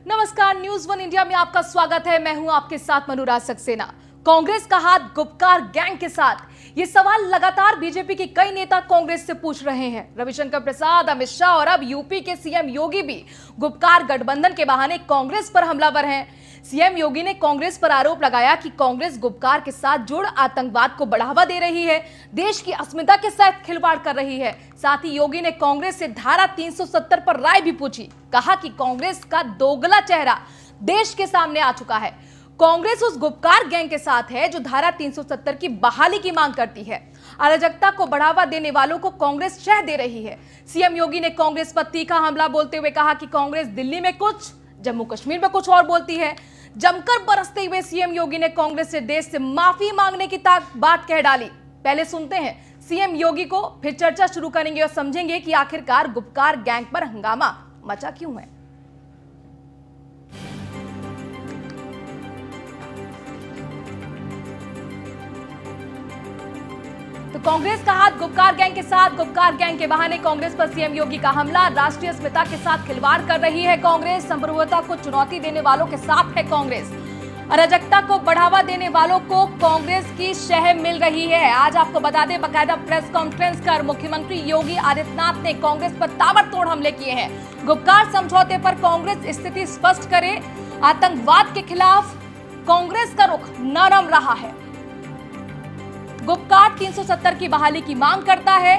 नमस्कार, news one India में आपका स्वागत है। मैं हूं आपके साथ अनुराग सक्सेना। कांग्रेस का हाथ गुपकार गैंग के साथ, ये सवाल लगातार बीजेपी के कई नेता कांग्रेस से पूछ रहे हैं। रविशंकर प्रसाद, अमित शाह और अब यूपी के सीएम योगी भी गुपकार गठबंधन के बहाने कांग्रेस पर हमलावर हैं। सीएम योगी ने कांग्रेस पर आरोप लगाया कि कांग्रेस गुपकार के साथ जुड़ आतंकवाद को बढ़ावा दे रही है, देश की अस्मिता के साथ खिलवाड़ कर रही है। साथ ही योगी ने कांग्रेस से धारा 370 पर राय भी पूछी। कहा कि कांग्रेस का दोगला चेहरा देश के सामने आ चुका है। कांग्रेस उस गुपकार गैंग के साथ है जो धारा 370 की बहाली की मांग करती है। अराजकता को बढ़ावा देने वालों को कांग्रेस शह दे रही है। सीएम योगी ने कांग्रेस पर तीखा हमला बोलते हुए कहा कि कांग्रेस दिल्ली में कुछ, जम्मू कश्मीर में कुछ और बोलती है। जमकर बरसते हुए सीएम योगी ने कांग्रेस से देश से माफी मांगने की बात कह डाली। पहले सुनते हैं सीएम योगी को, फिर चर्चा शुरू करेंगे और समझेंगे कि आखिरकार गुपकार गैंग पर हंगामा मचा क्यों है। तो कांग्रेस का हाथ गुपकार गैंग के साथ, गुपकार गैंग के बहाने कांग्रेस पर सीएम योगी का हमला। राष्ट्रीय अस्मिता के साथ खिलवाड़ कर रही है कांग्रेस, संप्रभुता को चुनौती देने वालों के साथ है कांग्रेस, अराजकता को बढ़ावा देने वालों को कांग्रेस की शह मिल रही है। आज आपको बता दें, बाकायदा प्रेस कॉन्फ्रेंस कर मुख्यमंत्री योगी आदित्यनाथ ने कांग्रेस पर ताबड़तोड़ हमले किए हैं। गुपकार समझौते पर कांग्रेस स्थिति स्पष्ट करे, आतंकवाद के खिलाफ कांग्रेस का रुख नरम रहा है। गुपकार 370 की बहाली की मांग करता है।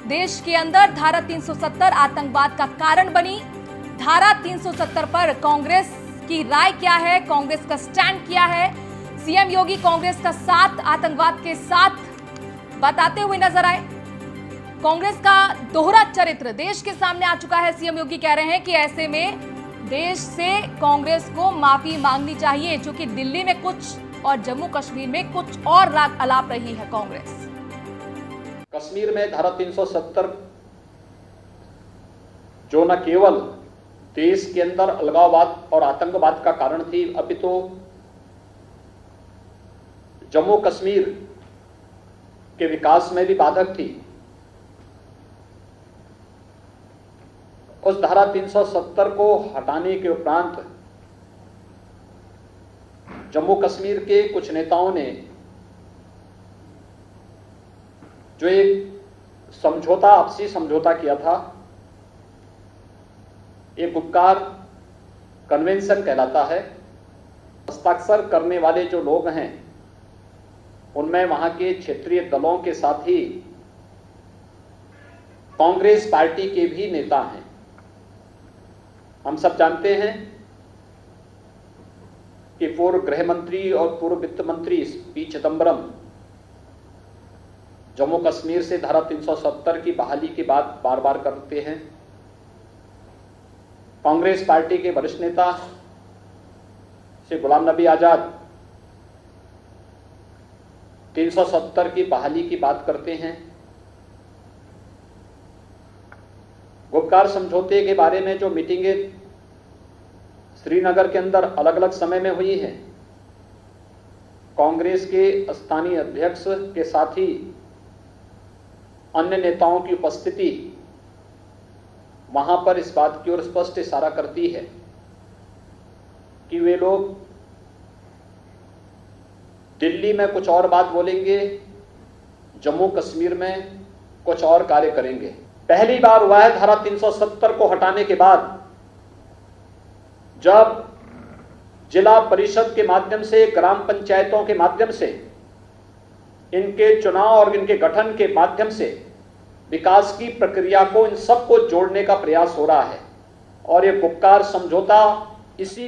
देश के अंदर धारा 370 आतंकवाद का कारण बनी। धारा 370 पर कांग्रेस की राय क्या है, कांग्रेस का स्टैंड क्या है। सीएम योगी कांग्रेस का साथ आतंकवाद के साथ बताते हुए नजर आए। कांग्रेस का दोहरा चरित्र देश के सामने आ चुका है। सीएम योगी कह रहे हैं कि ऐसे में देश से कांग्रेस को माफी मांगनी चाहिए, क्योंकि दिल्ली में कुछ और जम्मू कश्मीर में कुछ और राग अलाप रही है कांग्रेस। कश्मीर में धारा 370 जो न केवल देश के अंदर अलगाववाद और आतंकवाद का कारण थी, अपितु जम्मू कश्मीर के विकास में भी बाधक थी। उस धारा 370 को हटाने के उपरांत जम्मू कश्मीर के कुछ नेताओं ने जो एक समझौता, आपसी समझौता किया था, एक गुपकार कन्वेंशन कहलाता है। हस्ताक्षर करने वाले जो लोग हैं उनमें वहां के क्षेत्रीय दलों के साथ ही कांग्रेस पार्टी के भी नेता हैं। हम सब जानते हैं कि पूर्व गृह मंत्री और पूर्व वित्त मंत्री पी चिदंबरम जम्मू कश्मीर से धारा 370 की बहाली की बात बार बार करते हैं। कांग्रेस पार्टी के वरिष्ठ नेता श्री गुलाम नबी आजाद 370 की बहाली की बात करते हैं। गुपकार समझौते के बारे में जो मीटिंगें श्रीनगर के अंदर अलग अलग समय में हुई है, कांग्रेस के स्थानीय अध्यक्ष के साथ ही अन्य नेताओं की उपस्थिति वहां पर इस बात की ओर स्पष्ट इशारा करती है कि वे लोग दिल्ली में कुछ और बात बोलेंगे, जम्मू कश्मीर में कुछ और कार्य करेंगे। पहली बार हुआ है धारा 370 को हटाने के बाद, जब जिला परिषद के माध्यम से, ग्राम पंचायतों के माध्यम से, इनके चुनाव और इनके गठन के माध्यम से विकास की प्रक्रिया को, इन सबको जोड़ने का प्रयास हो रहा है। और ये गुपकार समझौता इसी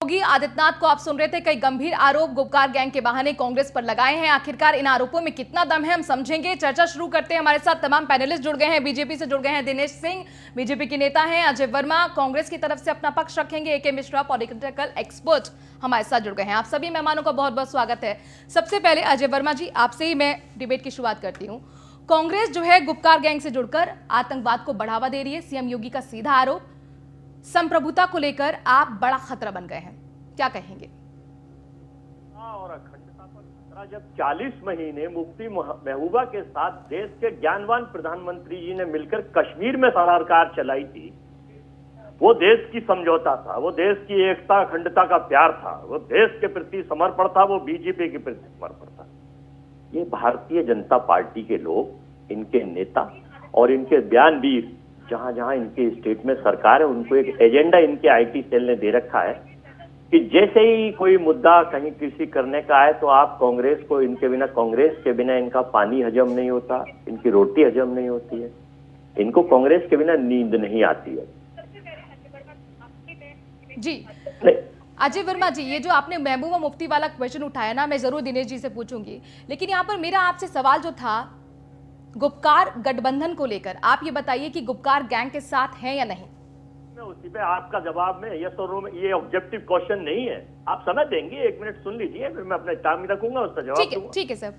योगी आदित्यनाथ को आप सुन रहे थे। कई गंभीर आरोप गुपकार गैंग के बहाने कांग्रेस पर लगाए हैं। आखिरकार इन आरोपों में कितना दम है, हम समझेंगे। चर्चा शुरू करते हैं। हमारे साथ तमाम पैनलिस्ट जुड़ गए हैं। बीजेपी से जुड़ गए हैं दिनेश सिंह, बीजेपी के नेता हैं। अजय वर्मा कांग्रेस की तरफ से अपना पक्ष रखेंगे। ए.के. मिश्रा पॉलिटिकल एक्सपर्ट हमारे साथ जुड़ गए हैं। आप सभी मेहमानों का बहुत बहुत स्वागत है। सबसे पहले अजय वर्मा जी, आपसे ही मैं डिबेट की शुरुआत करती हूँ। कांग्रेस जो है गुपकार गैंग से जुड़कर आतंकवाद को बढ़ावा दे रही है। सीएम योगी का सीधा आरोप, संप्रभुता को लेकर आप बड़ा खतरा बन गए हैं, क्या कहेंगे? और अखंडता पर खतरा जब 40 महीने मुफ्ती महबूबा के साथ देश के ज्ञानवान प्रधानमंत्री जी ने मिलकर कश्मीर में सरकार चलाई थी, वो देश की समझौता था, वो देश की एकता अखंडता का प्यार था, वो देश के प्रति समर्पण था, वो बीजेपी के प्रति समर्पण था। ये भारतीय जनता पार्टी के लोग, इनके नेता और इनके बयानवीर, जहां जहां इनके स्टेट में सरकार है, उनको एक एजेंडा इनके आईटी सेल ने दे रखा है कि जैसे ही कोई मुद्दा कहीं किसी करने का है तो आप कांग्रेस को, इनके बिना, कांग्रेस के बिना इनका पानी हजम नहीं होता, इनकी रोटी हजम नहीं होती है, इनको कांग्रेस के बिना नींद नहीं आती है। जी अजय वर्मा जी, ये जो आपने महबूबा मुफ्ती वाला क्वेश्चन उठाया ना, मैं जरूर दिनेश जी से पूछूंगी, लेकिन यहाँ पर मेरा आपसे सवाल जो था गुपकार गठबंधन को लेकर, आप ये बताइए कि गुपकार गैंग के साथ हैं या नहीं? उसी पे आपका जवाब में यस और नो में, ये ऑब्जेक्टिव क्वेश्चन नहीं है। आप समझ देंगे, 1 मिनट सुन लीजिए, फिर मैं अपने टाइम रखूंगा, उसका जवाब दूंगा। ठीक है सर।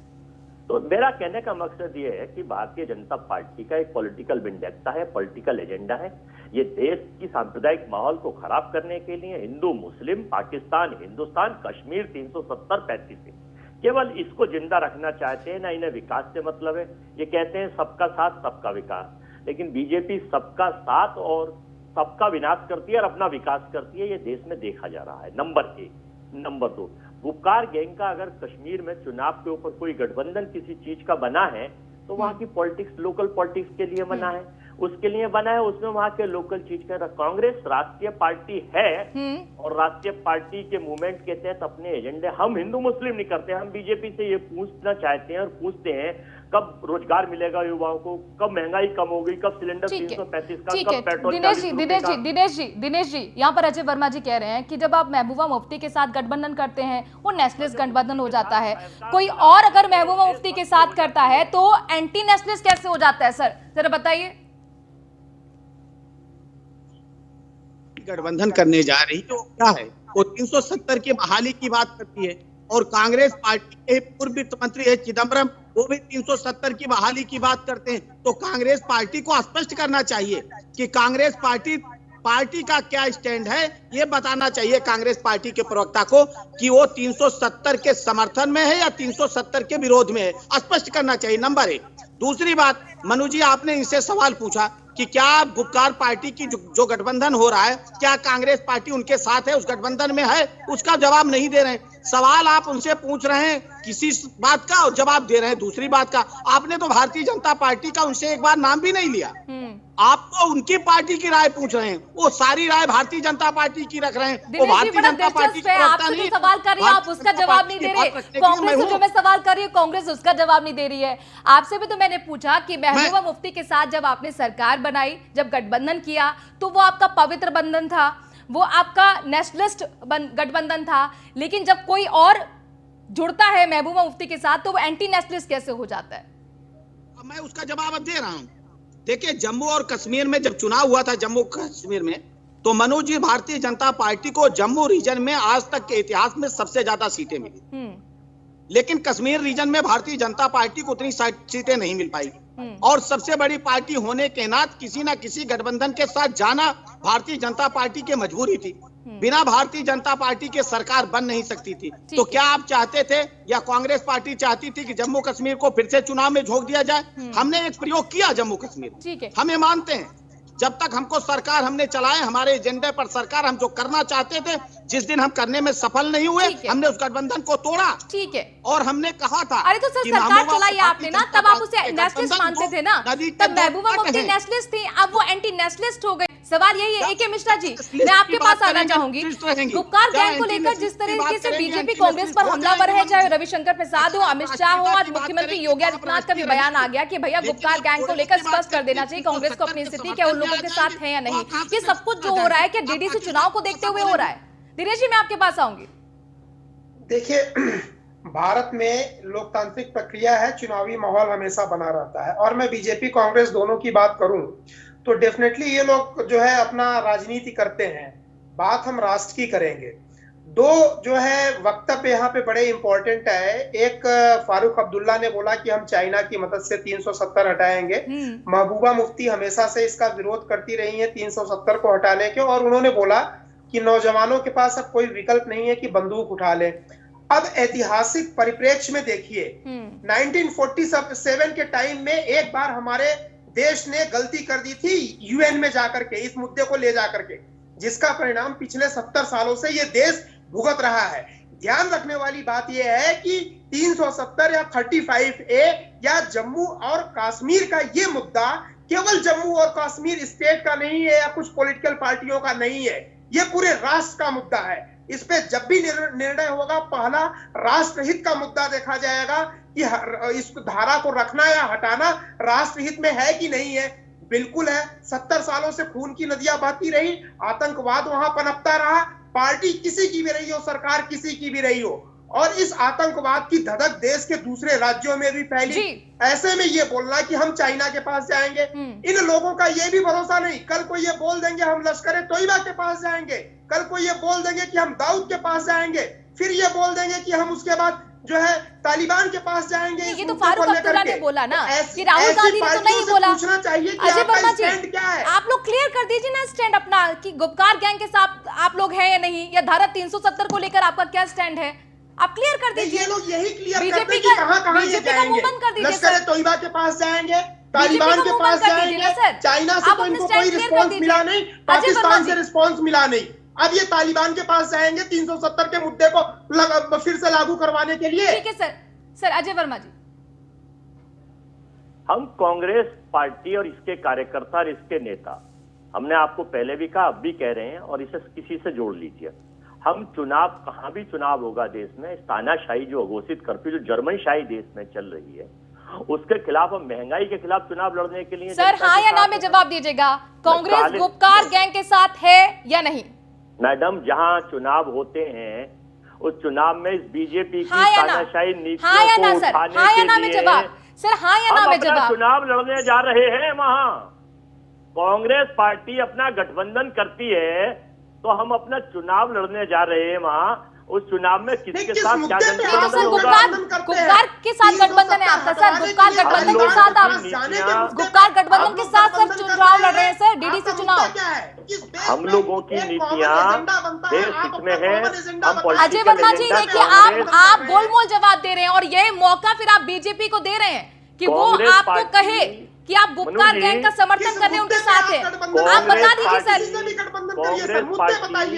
तो मेरा कहने का मकसद ये है कि भारतीय जनता पार्टी का एक पॉलिटिकल विंडेक्टा है, पॉलिटिकल एजेंडा है। ये देश की सांप्रदायिक माहौल को खराब करने के लिए हिंदू मुस्लिम, पाकिस्तान हिंदुस्तान, कश्मीर 370-35 से केवल इसको जिंदा रखना चाहते हैं। ना इन्हें विकास से मतलब है, ये कहते हैं सबका साथ सबका विकास, लेकिन बीजेपी सबका साथ और सबका विनाश करती है और अपना विकास करती है। ये देश में देखा जा रहा है, नंबर 1। नंबर 2, गुपकार गैंग का अगर कश्मीर में चुनाव के ऊपर कोई गठबंधन किसी चीज का बना है तो वहां की पॉलिटिक्स, लोकल पॉलिटिक्स के लिए बना है, उसके लिए बना है, उसमें वहां के लोकल चीज का। कांग्रेस राष्ट्रीय पार्टी है और राष्ट्रीय पार्टी के मूवमेंट के तहत अपने एजेंडे, हम हिंदू मुस्लिम नहीं करते, हम बीजेपी से ये पूछना चाहते हैं और पूछते हैं कब रोजगार मिलेगा युवाओं को, कब महंगाई कम होगी, कब सिलेंडर 335 का, कब पेट्रोल। दिनेश जी, यहाँ पर अजय वर्मा जी कह रहे हैं कि जब आप महबूबा मुफ्ती के साथ गठबंधन करते हैं वो नेशनलिस्ट गठबंधन हो जाता है, कोई और अगर महबूबा मुफ्ती के साथ करता है तो एंटी नेशनलिस्ट कैसे हो जाता है? सर जरा बताइए। गठबंधन करने जा रही तो क्या है, वो 370 की बहाली की बात करती है, और कांग्रेस पार्टी के पूर्व वित्त मंत्री है चिदम्बरम, वो भी 370 की बहाली की बात करते हैं। तो कांग्रेस पार्टी को स्पष्ट करना चाहिए कि कांग्रेस पार्टी का क्या स्टैंड है, ये बताना चाहिए कांग्रेस पार्टी के प्रवक्ता को कि वो 370 के समर्थन में है या 370 के विरोध में है, स्पष्ट करना चाहिए, नंबर 1। दूसरी बात, मनु जी आपने इनसे सवाल पूछा कि क्या गुपकार पार्टी की जो गठबंधन हो रहा है, क्या कांग्रेस पार्टी उनके साथ है, उस गठबंधन में है? उसका जवाब नहीं दे रहे हैं। सवाल आप उनसे पूछ रहे हैं किसी बात का और जवाब दे रहे हैं दूसरी बात का। आपने तो भारतीय जनता पार्टी का उनसे एक बार नाम भी नहीं लिया, आप तो उनकी पार्टी की राय पूछ रहे हैं, वो सारी राय भारतीय जनता पार्टी की रख रहे हैं। वो भारतीय जनता पार्टी की आपसे जो सवाल कर रही है आप उसका जवाब नहीं दे रहे, कांग्रेस से जो मैं सवाल कर रही हूँ कांग्रेस उसका जवाब नहीं दे रही है। आपसे भी तो मैंने पूछा कि महबूबा मुफ्ती के साथ जब आपने सरकार बनाई, जब गठबंधन किया, तो वो आपका पवित्र बंधन था, वो आपका नेशनलिस्ट गठबंधन था, लेकिन जब कोई और जुड़ता है महबूबा मुफ्ती के साथ तो वो एंटी नेशनलिस्ट कैसे हो जाता है? मैं उसका जवाब दे रहा हूं। देखिए, जम्मू और कश्मीर में जब चुनाव हुआ था, जम्मू कश्मीर में, तो मनोज जी, भारतीय जनता पार्टी को जम्मू रीजन में आज तक के इतिहास में सबसे ज्यादा सीटें मिली, लेकिन कश्मीर रीजन में भारतीय जनता पार्टी को उतनी सीटें नहीं मिल पाई। और सबसे बड़ी पार्टी होने के नाते किसी ना किसी गठबंधन के साथ जाना भारतीय जनता पार्टी की मजबूरी थी। बिना भारतीय जनता पार्टी के सरकार बन नहीं सकती थी। तो क्या आप चाहते थे या कांग्रेस पार्टी चाहती थी कि जम्मू कश्मीर को फिर से चुनाव में झोंक दिया जाए? हमने एक प्रयोग किया जम्मू कश्मीर, हमें मानते हैं, जब तक हमको सरकार हमने चलाए, हमारे एजेंडे पर सरकार, हम जो करना चाहते थे, जिस दिन हम करने में सफल नहीं हुए, हमने उस गठबंधन को तोड़ा। ठीक है, और हमने कहा था, अरे तो सर सरकार चलाई आपने ना, तब आप उसे नेशनलिस्ट मानते थे ना, तब महबूबा मुफ्ती नेशनलिस्ट थी, अब वो एंटी नेशनलिस्ट हो गए। सवाल यही है, AK मिश्रा जी, मैं आपके पास आना चाहूंगी। गुपकार गैंग को लेकर जिस तरीके से बीजेपी कांग्रेस पर हमलावर है, चाहे रविशंकर प्रसाद हो, अमित शाह हो, आज मुख्यमंत्री योगी आदित्यनाथ का भी बयान आ गया कि भैया गुपकार गैंग को लेकर स्पष्ट कर देना चाहिए कांग्रेस को अपनी स्थिति, क्या उन लोगों के साथ है या नहीं। ये सब कुछ जो हो रहा है, क्या DDC चुनाव को देखते हुए हो रहा है? दिनेश जी, मैं आपके पास आऊंगी। देखिए, भारत में लोकतांत्रिक प्रक्रिया है, चुनावी माहौल हमेशा बना रहता है, और मैं बीजेपी कांग्रेस दोनों की बात करूं तो डेफिनेटली ये लोग जो है अपना राजनीति करते हैं। बात हम राष्ट्र की करेंगे। दो जो है वक्तव्य यहाँ पे बड़े इंपॉर्टेंट है। एक, फारूक अब्दुल्ला ने बोला कि हम चाइना की मदद से 370 हटाएंगे। महबूबा मुफ्ती हमेशा से इसका विरोध करती रही है 370 को हटाने के, और उन्होंने बोला कि नौजवानों के पास अब कोई विकल्प नहीं है कि बंदूक उठा ले। अब ऐतिहासिक परिप्रेक्ष्य में देखिए, 1947 के टाइम में एक बार हमारे देश ने गलती कर दी थी यूएन में जाकर के, इस मुद्दे को ले जाकर के, जिसका परिणाम पिछले 70 सालों से ये देश भुगत रहा है। ध्यान रखने वाली बात यह है कि 370 या 35A या जम्मू और कश्मीर का ये मुद्दा केवल जम्मू और कश्मीर स्टेट का नहीं है या कुछ पॉलिटिकल पार्टियों का नहीं है, ये पूरे राष्ट्र का मुद्दा है। इस पे जब भी निर्णय होगा, पहला राष्ट्रहित का मुद्दा देखा जाएगा कि इस धारा को रखना या हटाना राष्ट्रहित में है कि नहीं है। बिल्कुल है, 70 सालों से खून की नदियां बहती रही, आतंकवाद वहां पनपता रहा, पार्टी किसी की भी रही हो, सरकार किसी की भी रही हो, और इस आतंकवाद की धधक देश के दूसरे राज्यों में भी फैली। ऐसे में ये बोलना कि हम चाइना के पास जाएंगे, इन लोगों का ये भी भरोसा नहीं। कल को ये बोल देंगे हम लश्कर तोयबा के पास जाएंगे, कल को ये बोल देंगे कि हम दाऊद के पास जाएंगे, फिर ये बोल देंगे कि हम उसके बाद जो है तालिबान के पास जाएंगे। ये तो फारूक अब्दुल्ला ने बोला ना, कि राहुल गांधी ने तो नहीं बोला। पूछना चाहिए कि अजय वर्मा जी, स्टैंड क्या है? आप लोग क्लियर कर दीजिए ना स्टैंड अपना, कि गुपकार गैंग के साथ आप लोग हैं या नहीं, या धारा 370 को लेकर आपका क्या स्टैंड है, आप क्लियर कर दीजिए। ये लोग यही क्लियर बीजेपी करते हैं कि कहां-कहां ये बीजेपी का मुंह बंद कर जाएंगे। दीजिए लश्कर सर, तोयबा के पास जाएंगे, तालिबान के पास जाएंगे, चाइना से तो इनको कोई रिस्पॉन्स मिला नहीं, पाकिस्तान से रिस्पॉन्स मिला नहीं। अब ये तालिबान के पास जाएंगे 370 के मुद्दे को फिर से लागू करवाने के लिए। ठीक है सर। सर अजय वर्मा जी, हम कांग्रेस पार्टी और इसके कार्यकर्ता और इसके नेता, हमने आपको पहले भी कहा, अब भी कह रहे हैं, और इसे किसी से जोड़ लीजिए, हम चुनाव, कहां भी चुनाव होगा देश में, तानाशाही जो अघोषित कर्फ्यू जो जर्मन शाही देश में चल रही है, उसके खिलाफ, हम महंगाई के खिलाफ चुनाव लड़ने के लिए। सर हाँ या ना में जवाब दीजिएगा, कांग्रेस गुपकार गैंग के साथ है या नहीं? मैडम, जहां चुनाव होते हैं उस चुनाव में इस बीजेपी की हाँ तानाशाही नीतियों हाँ या को ना सर, उठाने हाँ या के ना में लिए जवाब, सर हाँ या ना हम में अपना जवाब। चुनाव लड़ने जा रहे हैं। वहां कांग्रेस पार्टी अपना गठबंधन करती है तो हम अपना चुनाव लड़ने जा रहे हैं। वहां उस चुनाव में किसके साथ क्या गठबंधन होगा? गुपकार के साथ गठबंधन है आपका सर, गुपकार गठबंधन के साथ आप गुपकार गठबंधन के साथ सर चुनाव लड़ रहे हैं सर, डीडीसी चुनाव। हम लोगों की नीतियां देश हित में है। अजय वर्मा जी देखिए, आप गोलमोल जवाब दे रहे हैं, और ये मौका फिर आप बीजेपी को दे रहे हैं कि वो आपको कहे कि आप गुपकार गैंग का समर्थन कर रहे हैं, उनके साथ है। आप बता दीजिए सर, कांग्रेस पार्टी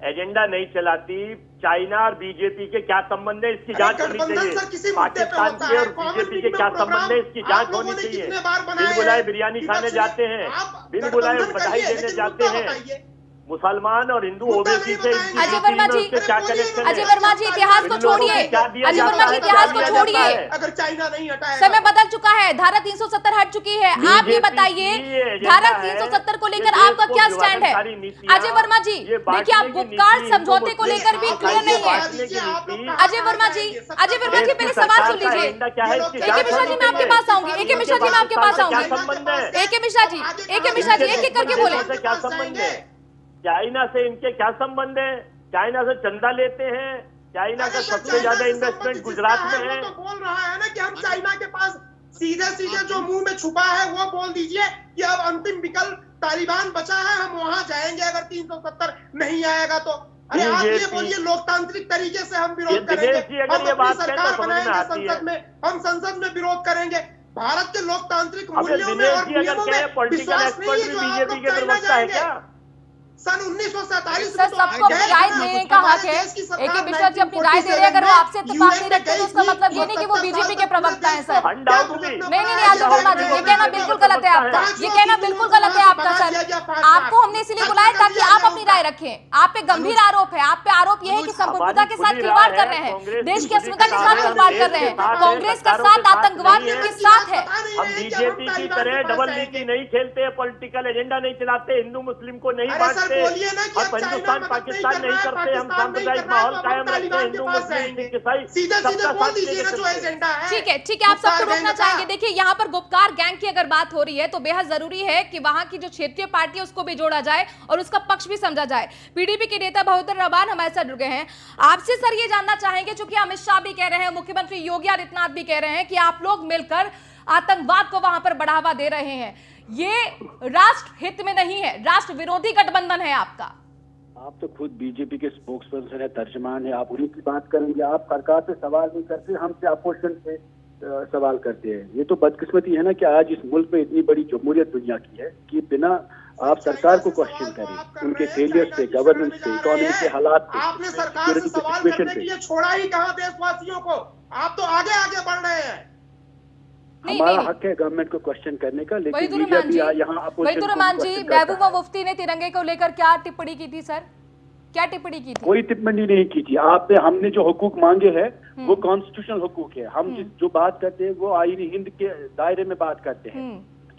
एजेंडा नहीं चलाती। चाइना और बीजेपी के क्या संबंध है, इसकी जांच होनी चाहिए। पाकिस्तान के और बीजेपी के क्या संबंध है, इसकी जांच होनी चाहिए। बिन बुलाए बिरयानी खाने जाते हैं, बिन बुलाए बधाई देने जाते हैं। मुसलमान और हिंदू ओबीसी से अजय वर्मा जी, क्या कनेक्शन है? अजय वर्मा जी इतिहास को छोड़िए, अजय वर्मा जी इतिहास को छोड़िए, अगर चाइना नहीं हटाएगा, समय बदल चुका है, धारा 370 हट चुकी है। आप ये बताइए, धारा 370 को लेकर आपका क्या स्टैंड है? अजय वर्मा जी देखिए, आप गुपकार समझौते को लेकर भी क्लियर नहीं है। अजय वर्मा जी, पहले सवाल सुन लीजिए। एके मिश्रा जी मैं आपके पास आऊंगी, एके मिश्रा जी मैं आपके पास आऊंगी। एके मिश्रा जी, एक एक करके बोले। क्या संबंध है? चाइना से इनके क्या संबंध है? चाइना से चंदा लेते हैं, चाइना का सबसे ज्यादा इन्वेस्टमेंट गुजरात में है। तो बोल रहा है ना कि हम चाइना के पास सीधे जो मुंह में छुपा है वो बोल दीजिए कि अब अंतिम विकल्प तालिबान बचा है, हम वहां जाएंगे अगर 370 नहीं आएगा तो। अरे आप ये बोलिए, लोकतांत्रिक तरीके से हम विरोध करेंगे, हम अपनी सरकार बनाएंगे संसद में, हम संसद में विरोध करेंगे। भारत के लोकतांत्रिक मूल्यों में और नियमों में विश्वास नहीं है जो आप लोग चाइना जाएंगे। सन 1947 सर सबको अपनी राय देने का हक है। एके मिश्रा जी अपनी राय दे रहे हैं, अगर वो आपसे इत्तेफाक नहीं रखते तो उसका मतलब ये नहीं कि वो बीजेपी के प्रवक्ता हैं सर। नहीं अजय वर्मा जी, ये कहना बिल्कुल गलत है आपका, ये कहना बिल्कुल गलत है आपका सर। आपको हमने इसलिए बुलाया ताकि आप अपनी राय रखें। आप पे गंभीर आरोप है, आप पे आरोप यह है कि संप्रभुता के साथ खिलवाड़ कर रहे हैं, देश की अस्मिता के साथ खिलवाड़ कर रहे हैं, कांग्रेस का साथ आतंकवादियों के साथ है। हम बीजेपी की तरह डबल नीति नहीं खेलते, पॉलिटिकल एजेंडा नहीं चलाते, हिंदू मुस्लिम को नहीं बांटते, और हिंदुस्तान पाकिस्तान नहीं करते। हम सांप्रदायिक माहौल कायम रखते हैं, हिंदू मुस्लिम ईसाई सबका साथ लेकर। ठीक है, आप सबको रोकना चाहेंगे। देखिए यहाँ पर गुपकार गैंग की अगर बात हो रही है तो बेहद जरूरी है कि वहां की जो क्षेत्रीय पार्टी है उसको भी जोड़ा जाए और उसका पक्ष भी समझा जाए। पीडीपी के नेता बहादुर रबान हमारे साथ जुड़ गए हैं। आपसे सर ये जानना चाहेंगे, चूंकि अमित शाह भी कह रहे हैं, मुख्यमंत्री योगी आदित्यनाथ भी कह रहे हैं कि आप लोग मिलकर आतंकवाद को वहां पर बढ़ावा दे रहे हैं, ये राष्ट्र हित में नहीं है, राष्ट्र विरोधी गठबंधन है आपका। आप तो खुद बीजेपी के स्पोक्स पर्सन है, तर्जमान है, आप उन्हीं की बात करेंगे। आप सरकार से सवाल नहीं करते, हमसे आप क्वेश्चन थे। सवाल करते हैं। ये तो बदकिस्मती है ना कि आज इस मुल्क में इतनी बड़ी जमहूरियत दुनिया की है कि बिना आप सरकार को क्वेश्चन करें, उनके फेलियर से, गवर्नेंस से, इकोनॉमी के हालात से, आपने सरकार से सवाल करने के लिए छोड़ा ही कहाँ देशवासियों को? आप तो आगे आगे बढ़ रहे हैं। हमारा हक है गवर्नमेंट को क्वेश्चन करने का, लेकिन मीडिया भी यहाँ वहीदुर्रहमान जी, महबूबा मुफ्ती ने तिरंगे को लेकर क्या टिप्पणी की थी सर? क्या टिप्पणी की थी? कोई टिप्पणी नहीं की थी। आपने हमने जो हुकूक मांगे हैं वो कॉन्स्टिट्यूशनल हुकूक है। हम जो बात करते हैं वो आईनी हिंद के दायरे में बात करते हैं।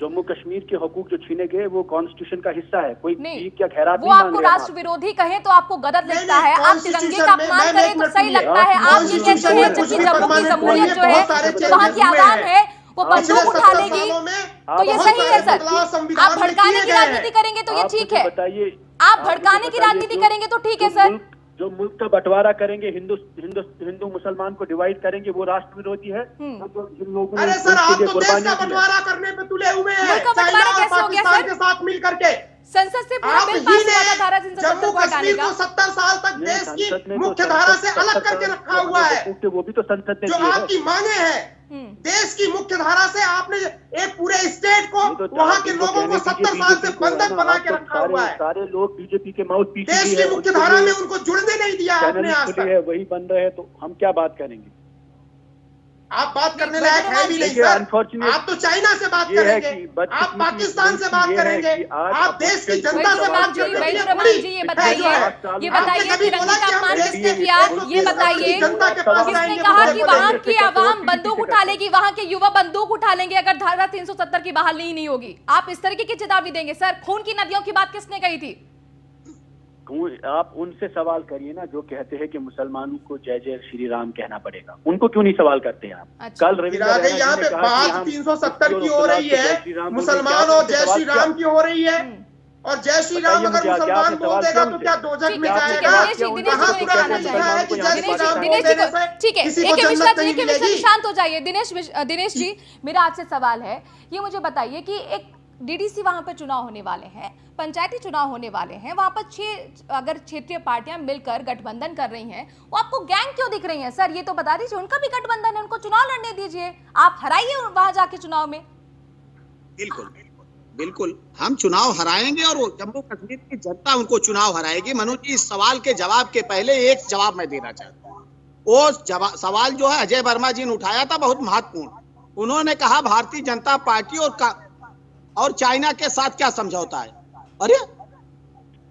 जम्मू कश्मीर के हुकूक जो छीने गए वो कॉन्स्टिट्यूशन का हिस्सा है। कोई क्या खैरात वो आपको राष्ट्र विरोधी कहे तो आपको गलत लगता है, आप तिरंगे का अपमान करें तो सही लगता है। आप ये कहते हैं जबकि जम्मू की जमहूरियत जो है, वहाँ की आवाम है, वो बंदूक उठा लेगी, तो ये सही है सर? आप भड़काने की राजनीति करेंगे तो ये ठीक है, बताइए। आप भड़काने की राजनीति करेंगे तो ठीक है सर। जो मुल्क का बंटवारा करेंगे, हिंदू मुसलमान को डिवाइड करेंगे, वो राष्ट्र विरोधी है। जिन लोगों अरे सर, आप तो देश का बंटवारा करने पे तुले हुए हैं, चाइना और पाकिस्तान के साथ मिल करके। संसद से पूरा बिल पास हुआ था धारा 370 जम्मू को हटाने कश्मीर का। को 70 साल तक देश की मुख्य धारा से अलग करके रखा हुआ है। वो भी तो संसद ने जो आपकी मांगे हैं देश की मुख्य धारा से, आपने एक पूरे स्टेट को, वहाँ के लोगों को 70 साल से बंधक बना के रखा हुआ है। सारे लोग बीजेपी के माउथ पीस देश की मुख्य धारा में उनको जुड़ने नहीं दिया आपने आज तक। वही बन रहे हैं, तो हम क्या बात करेंगे? आप बात करने लायक है भी नहीं सर। आप तो चाइना से बात करेंगे, आप पाकिस्तान से बात करेंगे, आप देश की जनता से बात करेंगे। ये बताइए तिरंगे का अपमान किसने किया? ये बताइए किसने कहा कि वहाँ की आवाम बंदूक उठा लेगी, वहाँ के युवा बंदूक उठा लेंगे अगर धारा 370 की बहाली नहीं होगी? आप इस तरीके की चेतावनी देंगे सर? खून की नदियों की बात किसने कही थी? आप उनसे सवाल करिए ना जो कहते हैं कि मुसलमानों को जय जय श्री राम कहना पड़ेगा। उनको क्यों नहीं सवाल करते हैं आप? अच्छा। कल रविवार यहाँ पे बात 370 की हो रही है, मुसलमान और जय श्री राम की हो रही है, और जय श्री राम अगर मुसलमान बोल देगा तो क्या दोजख में जाएगा? ठीक है, एक मिश्रा जी शांत हो जाइए। दिनेश जी, मेरा आपसे सवाल है, ये मुझे बताइए कि एक डीडीसी वहां पर चुनाव होने वाले हैं, पंचायती चुनाव होने वाले हैं, वहां पर 6 अगर क्षेत्रीय पार्टियां मिलकर गठबंधन कर रही हैं, वो आपको गैंग क्यों दिख रही हैं सर? ये तो बता दीजिए, उनका भी गठबंधन है, उनको चुनाव लड़ने दीजिए, आप हराइए वहां जाके चुनाव में। बिल्कुल बिल्कुल, हम चुनाव हराएंगे और जम्मू कश्मीर की जनता उनको चुनाव हराएगी। मनोज जी, इस सवाल के जवाब के पहले एक जवाब मैं देना चाहता हूँ। वो सवाल जो है अजय वर्मा जी ने उठाया था, बहुत महत्वपूर्ण। उन्होंने कहा भारतीय जनता पार्टी और चाइना के साथ क्या समझौता है। अरे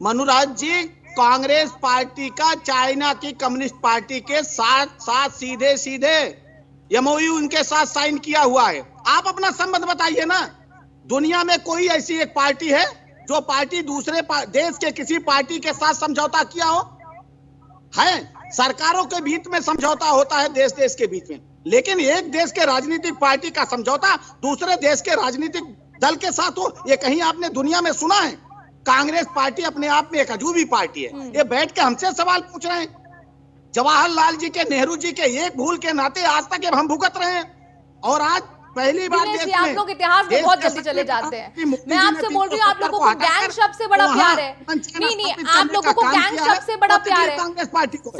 मनुराज जी, कांग्रेस पार्टी का चाइना की कम्युनिस्ट पार्टी के साथ सीधे सीधे एमओयू उनके साथ साइन किया हुआ है। आप अपना संबंध बताइए ना। दुनिया में कोई ऐसी एक पार्टी है जो पार्टी दूसरे देश के किसी पार्टी के साथ समझौता किया हो? है, सरकारों के बीच में समझौता होता है, देश देश के बीच में, लेकिन एक देश के राजनीतिक पार्टी का समझौता दूसरे देश के राजनीतिक दल के साथ हो, ये कहीं आपने दुनिया में सुना है? कांग्रेस पार्टी अपने आप में एक अजूबी पार्टी है। ये बैठ के हमसे सवाल पूछ रहे हैं। जवाहरलाल जी के, नेहरू जी के एक भूल के नाते आज तक हम भुगत रहे हैं, और आज पहली बार आप लोग इतिहास में बहुत जल्दी चले जाते हैं। मैं आपसे बोल रही हूँ, आप लोगों को गैंग शब्द से बड़ा प्यार है। नहीं, आप लोगों को गैंग शब्द से बड़ा प्यार है। कांग्रेस पार्टी को सर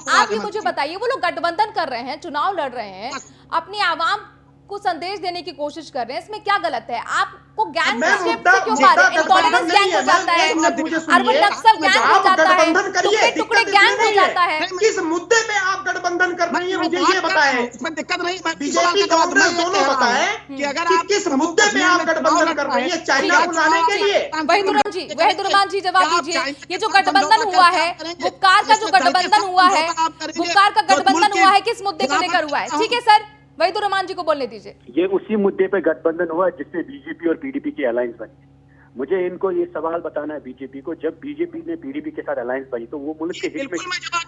आप ये मुझे बताइए, वो लोग गठबंधन कर रहे हैं, चुनाव लड़ रहे हैं, अपनी आवाम को संदेश देने की कोशिश कर रहे हैं, इसमें क्या गलत है? आपको गैंग से क्यों पा रहे हैं? इंटॉलरेंस गैंग हो जाता है, अर्बन नक्सल गैंग हो जाता है, टुकड़े टुकड़े गैंग हो जाता है। किस मुद्दे पे आप गठबंधन कर रही है, मुझे ये बताएं। इसमें दिक्कत नहीं, बीजेपी कांग्रेस दोनों बताएं कि अगर आप किस मुद्दे पे आप गठबंधन कर रही है, चाइना को लाने के लिए? वहीदुर्रहमान जी जवाब दीजिए। ये जो गठबंधन हुआ है, गुपकार का जो गठबंधन हुआ है, गुपकार का गठबंधन हुआ है, किस मुद्दे को लेकर हुआ है? ठीक है सर, वहीदुर्रहमान जी को बोलने दीजिए। ये उसी मुद्दे पे गठबंधन हुआ जिससे बीजेपी और पीडीपी की अलायंस बनी। मुझे इनको ये सवाल बताना है बीजेपी को, जब बीजेपी ने पीडीपी के साथ अलायंस बनी तो वो मुल्क के हित में,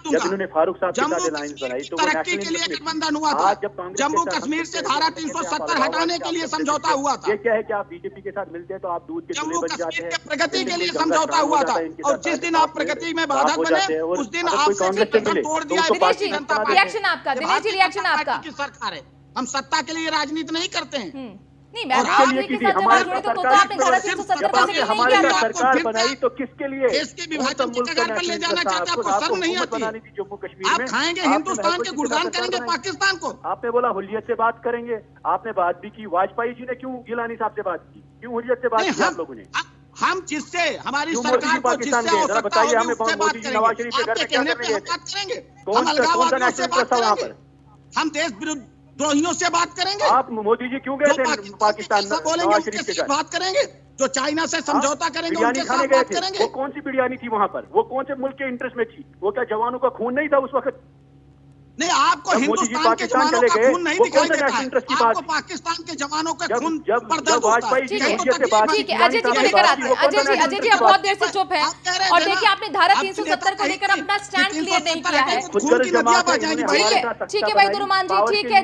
जब इन्होंने फारूक साहब के साथ अलायंस बनाई तो तरक्की के लिए गठबंधन हुआ था। जम्मू कश्मीर से धारा 370 हटाने के लिए समझौता हुआ था। ये क्या है कि आप बीजेपी के साथ मिलते हैं तो आप दूध के जम्मू कश्मीर के प्रगति के लिए समझौता हुआ था, और जिस दिन आप प्रगति में बाधक बने उस दिन आपसे तोड़ दिया। दिनेश जी, रिएक्शन आपका। दिनेश जी, रिएक्शन आपका। सरकार है, हम सत्ता के लिए राजनीति नहीं करते हैं। नहीं, मैं किसके आप लिए के की थी? साथ हमारे जवाब तो तो सरकार आपने धारा 370 जब का आपने जिक्र नहीं हमारे किया साथ था। सरकार फिर बनाई तो किसके लिए? देश के विभाजन की कगार पर ले जाना चाहते हैं, आपको शर्म नहीं आती? बनानी थी जम्मू कश्मीर आप में। खाएंगे आपने हिंदुस्तान महबूब के जी गुणगान सरकार करेंगे बनाई। पाकिस्तान को। आपने बोला हुर्रियत से बात करेंगे, आपने बात भी की। वाजपेयी जी ने क्यों गिलानी साहब से बात की? क्यों हुर्रियत से बात नहीं, की आप लोगों ने? हम जिससे हमारी क्यों मोदी जी सरकार को पाकिस्तान जिससे गए? जरा आवश्यकता बताइए होगी हमें, उससे कौन बात मोदी जी नवाज करेंगे। शरीफ के घर आपके में क्या कहने करने पे गए हम थे? बात करेंगे, कौन हम सा अलगाववादियों से नेशनल बात इंटरेस्ट था वहां करेंगे, पर? हम देश विद्रोहियों से बात करेंगे। आप मोदी जी क्यों गए जो थे पाकिस्तान ऐसा बोलेंगे नवाज उसके शरीफ के साथ घर? बात करेंगे, जो चाइना से समझौता करेंगे बिरयानी उनके खाने साथ गए बात थे। करेंगे। वो कौन सी बिरयानी थी वहां पर? वो कौन से मुल्क के इंटरेस्ट में थी? वो क्या जवानों का खून नहीं था उस वक्त? नहीं, आपको जब मोदी जी हिंदुस्तान के पाकिस्तान जवानों चले का गए, खून नहीं वो दिखाई कौन सा देता नेशनल है, इंटरेस्ट की बात आपको थी? पाकिस्तान के जवानों का जब खून जब पर जब दर्द होता है। वाजपेयी जी ठीक ने है, हुर्रियत से बात की, ठीक है, अजय जी को बिरयानी लेकर साहब आते से हैं। बात की, वो कौन सा अजय जी नेशनल आप बहुत देर से चुप हैं आप कह रहे और थे देखिए ना, आपने धारा आपकी 370 को नेता लेकर कही अपना थी स्टैंड कि क्लियर नहीं 370 किया है। हटाओ तो खून की नदियां बह जाएंगी। ठीक है, ठीक है, वैद्यरुमान जी, ठीक है,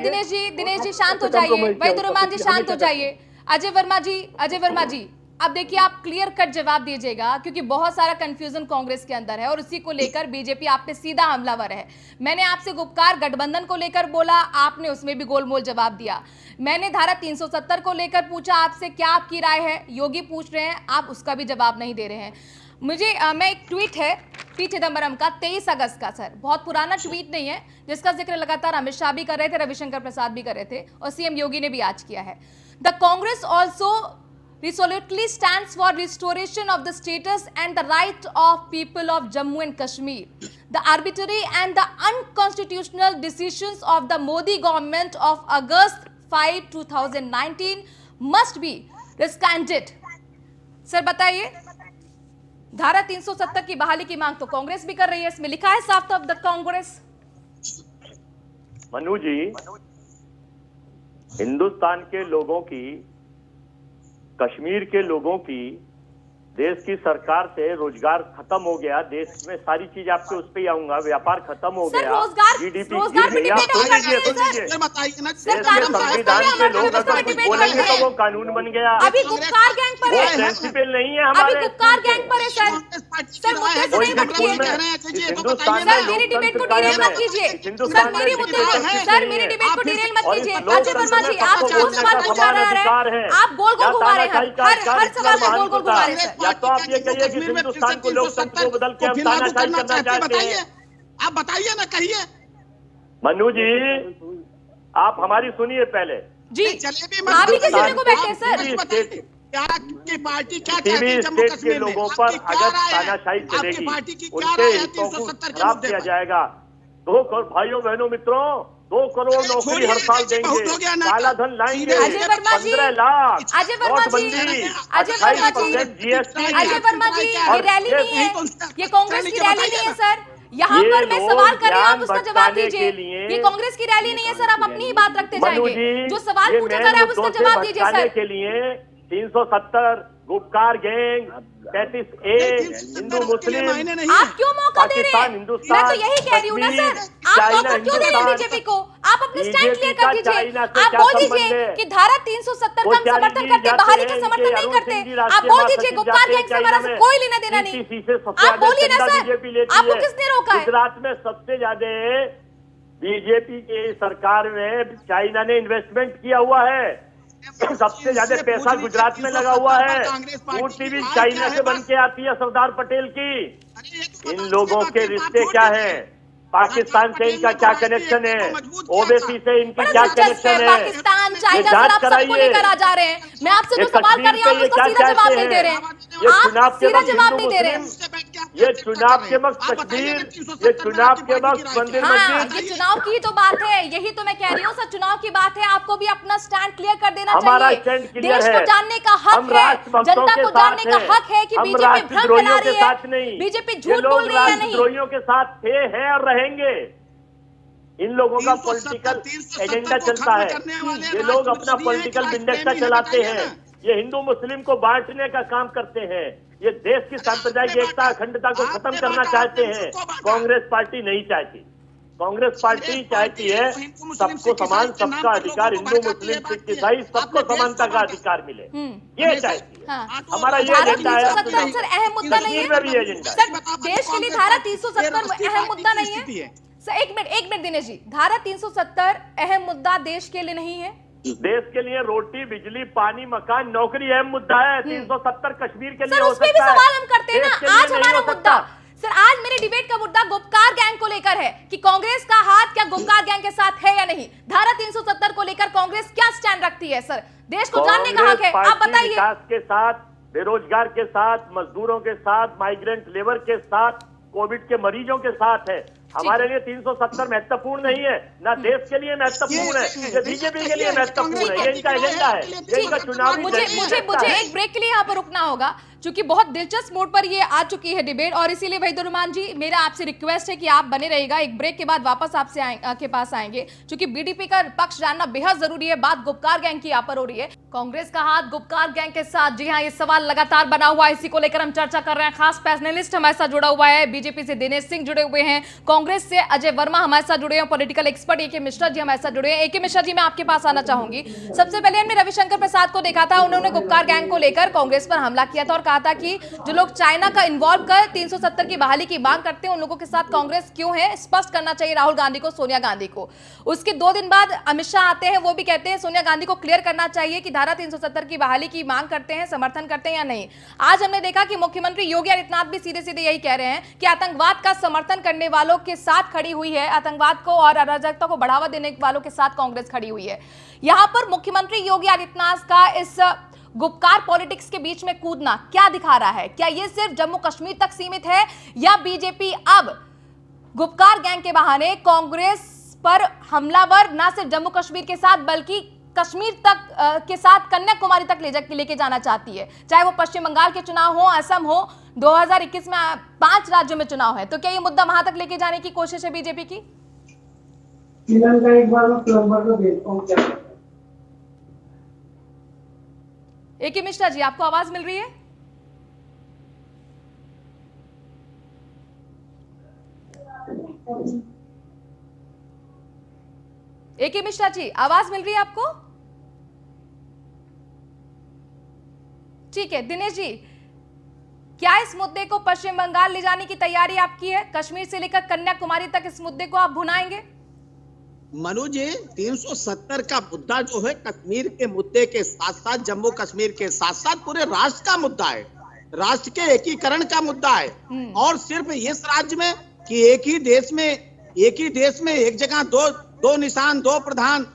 दिनेश जी शांत हो जाइए, वैद्यरुमान जी शांत हो जाइए। अजय वर्मा जी, अब देखिए आप क्लियर कट जवाब दीजिएगा, क्योंकि बहुत सारा कंफ्यूजन कांग्रेस के अंदर है और उसी को लेकर बीजेपी आप पे सीधा हमलावर है। मैंने आपसे गुपकार गठबंधन को लेकर बोला, आपने उसमें भी गोलमोल जवाब दिया। मैंने धारा 370 को लेकर पूछा आपसे, क्या आपकी राय है? योगी पूछ रहे हैं, आप उसका भी जवाब नहीं दे रहे हैं। मैं एक ट्वीट है पी चिदम्बरम का 23 अगस्त का, सर बहुत पुराना ट्वीट नहीं है, जिसका जिक्र लगातार अमित शाह भी कर रहे थे, रविशंकर प्रसाद भी कर रहे थे और सीएम योगी ने भी आज किया है। The Congress also resolutely stands for restoration of the status and the right of people of Jammu and Kashmir. The arbitrary and the unconstitutional decisions of the Modi government of August 5, 2019 must be rescinded. Sir बताइए, धारा 370 की बहाली की मांग तो कांग्रेस भी कर रही है, इसमें लिखा है साफ साफ द कांग्रेस। मनु जी, हिंदुस्तान के लोगों की, कश्मीर के लोगों की, देश की सरकार से रोजगार खत्म हो गया। देश में सारी चीज आपके उस पे ही आऊंगा, व्यापार खत्म हो सर, गया, रोजगार पे जीडीपी डिबेट गिर गया। हम कर रहे हैं, सुनिए, ये बताइए ना, सर, देश कानून के व्यवस्था संविधान में के हमारे लोग कांग्रेस अगर पर कुछ डिबेट बोलेंगे कर रहे तो हैं। वो कानून बन गया। अभी गुप्कार गैंग पर वो है, प्रिंसिपल नहीं है अभी हमारे गुप्कार गैंग पर है सर। कांग्रेस पार्टी सर, की मुद्दे राय से है, नहीं जो भटकिए। कह रहे हैं, चलिए, ये तो हिंदुस्तान बताइए सर ना। मेरी डिबेट को कायम डिरेल है। मत कीजिए। हिंदुस्तान सर में मेरी मुद्दे डिक्टेटरशिप को, नहीं सर है। मेरी डिबेट को आप डिरेल मत और इस कीजिए। लोकतंत्र अजय वर्मा में जी, सबको आप जो बोलने सवाल का पूछा समान अधिकार है। आप गोल गोल या घुमा रहे हैं, तानाशाही का हर सवाल में गोल गोल घुमा रहे हैं सर। या तो आप ये कहिए कि हिंदुस्तान को लोकतंत्र को बदल के हम तानाशाही करना चाहते हैं। आप बताइए ना, कहिए। मनु जी, आप हमारी सुनिए पहले। जी, चले भी आप ही के हिंदुस्तान सुनने को बैठे हैं आप सर। बताइए, क्या आपकी पार्टी क्या किसी चाहती भी है जम्मू स्टेट के कश्मीर में? लोगों पर आपकी क्या अगर राय है? तानाशाही आपकी चलेगी, पार्टी की क्या उनके राय है हितों को 370 के खराब मुद्दे किया पर? जाएगा। 2 करोड़ भाइयों बहनों मित्रों, 2 करोड़ नौकरी छोड़िए, हर साल देखिए, देंगे, बहुत हो गया नाटक। काला धन लाएंगे, अजय वर्मा जी, 15 लाख, अजय वर्मा जी, नोटबंदी, अजय वर्मा जी, 28% GST। अजय वर्मा जी, ये और रैली नहीं है, ये कांग्रेस की रैली नहीं है सर। यहाँ ये पर मैं लोग सवाल कर रही हूँ, आप ज्ञान उसका जवाब भटकाने दीजिए। के लिए- ये कांग्रेस की रैली नहीं है सर, आप अपनी ही बात रखते मनु जाएंगे। जी, जो सवाल ये पूछा मेन जा रहा है आप उसका मुद्दों से जवाब दीजिए भटकाने सर। के लिए 370 गुपकार गैंग, 33A, हिंदू मुस्लिम, मायने नहीं आप क्यों मौका दे रहे पाकिस्तान, हैं? हिंदुस्तान, मैं तो यही कह रही हूँ ना सर, कश्मीर, आप चाइना, मौका क्यों दे रहे हैं हिंदुस्तान, बीजेपी को? आप अपनी स्टैंड बीजेपी क्लियर का कर दीजिए। चाइना से आप क्या बोल संबंध दीजिए है? कि धारा 370 वो का हम चाइनीज समर्थन करते, जाते बहाली का हैं, समर्थन इनके नहीं अरुण करते। सिंह जी आप राष्ट्रीय बोल महासचिव दीजिए जाते गुप्कार हैं गैंग से चाइना हमारा में। कोई लेना देना नहीं। ETC से सबसे आप ज्यादा बोलिए ना चंदा सर, बीजेपी लेती आपको है। किसने रोका है? गुजरात में सबसे ज्यादा बीजेपी की सरकार में चाइना ने इन्वेस्टमेंट किया हुआ है। सबसे ज्यादा पैसा गुजरात में लगा हुआ है। मूर्ति भी चाइना से बन के आती है सरदार पटेल की। इन लोगों के रिश्ते क्या हैं? पाकिस्तान से इनका क्या कनेक्शन है? ओबीसी से इनकी बड़ा क्या दिलचस्प है, कनेक्शन है? पाकिस्तान ये चाइना सर जांच आप सबको कराइए। लेकर आ जा रहे हैं। मैं आपसे ये जो सवाल कर रही हूँ, आप कश्मीर उसका पे सीधा ये जवाब क्या नहीं दे रहे हैं। ये आप चुनाव के सीधा वक्त जवाब हिंदू नहीं दे रहे हैं। मुस्लिम, ये चुनाव के वक्त कश्मीर, ये चुनाव के वक्त मंदिर हाँ, मस्जिद। ये चुनाव की तो बात है, यही तो मैं कह रही हूँ सर, चुनाव की बात है, आपको भी अपना स्टैंड क्लियर कर देना हमारा चाहिए। स्टैंड क्लियर देश है। को जानने का हक हम है, राष्ट्रभक्तों जनता के को साथ जानने का हैं। हक है कि हम बीजेपी भ्रम फैला राष्ट्रद्रोहियों रही के साथ है, नहीं। बीजेपी ये झूठ लोग बोल रही है या नहीं। राष्ट्रद्रोहियों के साथ थे, हैं और रहेंगे। इन लोगों का पॉलिटिकल एजेंडा चलता है। ये लोग अपना पॉलिटिकल विंडक्टा चलाते हैं। ये हिंदू मुस्लिम को बांटने का काम करते हैं। ये देश की सांप्रदायिक एकता अखंडता को खत्म करना चाहते हैं। कांग्रेस पार्टी नहीं चाहती। कांग्रेस पार्टी चाहती है सबको समान, सबका अधिकार, हिंदू मुस्लिम सिख ईसाई सबको समानता का अधिकार मिले। ये चाहती है। हाँ। हमारा ये धारा एजेंडा है। 370 सर अहम मुद्दा नहीं कश्मीर में भी है एजेंडा है। सर, देश के लिए धारा 370 अहम मुद्दा नहीं है सर। एक मिनट दिनेश जी, धारा 370 अहम मुद्दा देश के लिए नहीं है? देश के लिए रोटी, बिजली, पानी, मकान, नौकरी अहम मुद्दा है। 370 कश्मीर के लिए सर हो उस पे भी सकता है, सवाल हम करते हैं देश के ना। लिए आज नहीं हमारा हो मुद्दा सकता। सर, आज मेरे डिबेट का मुद्दा गुपकार गैंग को लेकर है कि कांग्रेस का हाथ क्या गुपकार गैंग के साथ है या नहीं। धारा 370 को लेकर कांग्रेस क्या स्टैंड रखती है? सर देश को जानने का हक है, आप कांग्रेस पार्टी बताइए। विकास के साथ, बेरोजगार के साथ, मजदूरों के साथ, माइग्रेंट लेबर के साथ, कोविड के मरीजों के साथ है। हमारे लिए 370 महत्वपूर्ण नहीं है, ना देश के लिए महत्वपूर्ण है, ये बीजेपी के लिए महत्वपूर्ण है। ये इनका एजेंडा है, ये इनका चुनावी मुझे एक ब्रेक के लिए यहाँ पर रुकना होगा, क्योंकि बहुत दिलचस्प मोड पर ये आ चुकी है डिबेट, और इसीलिए वहीदुर्रहमान जी मेरा आपसे रिक्वेस्ट है कि आप बने रहिएगा। एक ब्रेक के बाद वापस आपसे के पास आएंगे, क्योंकि बीडीपी का पक्ष जानना बेहद जरूरी है। बात गुपकार गैंग की यहाँ पर हो रही है, कांग्रेस का हाथ गुपकार गैंग के साथ। जी हाँ, ये सवाल लगातार बना हुआ है, इसी को लेकर हम चर्चा कर रहे हैं। खास पैनलिस्ट हमारे साथ जुड़ा हुआ है, बीजेपी से दिनेश सिंह जुड़े हुए हैं, कांग्रेस से अजय वर्मा हमारे साथ जुड़े हैं, पॉलिटिकल एक्सपर्ट एके मिश्रा जी हमारे साथ जुड़े हैं। एके मिश्रा जी, मैं आपके पास आना चाहूंगी। सबसे पहले हमने रविशंकर प्रसाद को देखा था, उन्होंने गुपकार गैंग को लेकर कांग्रेस पर हमला किया था और कहा था कि जो लोग चाइना का इन्वॉल्व कर 370 की बहाली की मांग करते हैं, उन लोगों के साथ कांग्रेस क्यों है, स्पष्ट करना चाहिए राहुल गांधी को, सोनिया गांधी को। उसके 2 दिन बाद अमित शाह आते हैं, वो भी कहते हैं सोनिया गांधी को क्लियर करना चाहिए कि धारा 370 की बहाली की मांग करते हैं, समर्थन करते हैं या नहीं। आज हमने देखा कि मुख्यमंत्री योगी आदित्यनाथ भी सीधे सीधे यही कह रहे हैं कि आतंकवाद का समर्थन करने वालों के साथ खड़ी हुई है, आतंकवाद को और अराजकता को बढ़ावा देने वालों के साथ कांग्रेस खड़ी हुई है। यहां पर मुख्यमंत्री योगी आदित्यनाथ का इस गुपकार पॉलिटिक्स के बीच में कूदना क्या दिखा रहा है? क्या यह सिर्फ जम्मू कश्मीर तक सीमित है, या बीजेपी अब गुपकार गैंग के बहाने कांग्रेस पर हमलावर ना सिर्फ जम्मू कश्मीर के साथ बल्कि कश्मीर तक के साथ कन्याकुमारी तक लेके जाना चाहती है? चाहे वो पश्चिम बंगाल के चुनाव हो, असम हो, 2021 में 5 राज्यों में चुनाव है, तो क्या ये मुद्दा वहां तक लेके जाने की कोशिश है बीजेपी की? एक बार मैं प्लम्बर को देखता हूं क्या। एके मिश्रा जी, आपको आवाज मिल रही है? एके मिश्रा जी, आवाज मिल रही है आपको? ठीक है। दिनेश जी, क्या इस मुद्दे को पश्चिम बंगाल ले जाने की तैयारी आपकी है? कश्मीर से लेकर कन्याकुमारी तक इस मुद्दे को आप भुनाएंगे? मनु जी, 370 का मुद्दा जो है कश्मीर के मुद्दे के साथ साथ, जम्मू कश्मीर के साथ साथ पूरे राष्ट्र का मुद्दा है, राष्ट्र के एकीकरण का मुद्दा है। और सिर्फ इस राज्य में कि एक ही देश में एक जगह दो निशान, 2 प्रधान,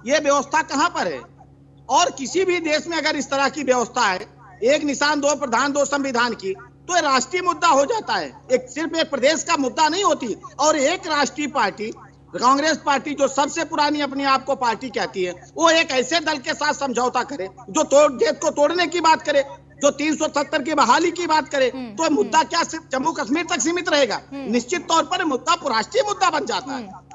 ये व्यवस्था कहां पर है? और किसी भी देश में अगर इस तरह की व्यवस्था है, एक निशान, 2 प्रधान, 2 संविधान की, तो ये राष्ट्रीय मुद्दा हो जाता है, सिर्फ एक प्रदेश का मुद्दा नहीं होती। और एक राष्ट्रीय पार्टी, कांग्रेस पार्टी, जो सबसे पुरानी अपने आप को पार्टी कहती है, वो एक ऐसे दल के साथ समझौता करे जो देश को तोड़ने की बात करे, जो 370 की बहाली की बात करे, तो मुद्दा क्या सिर्फ जम्मू कश्मीर तक सीमित रहेगा? निश्चित तौर पर मुद्दा राष्ट्रीय मुद्दा बन जाता है।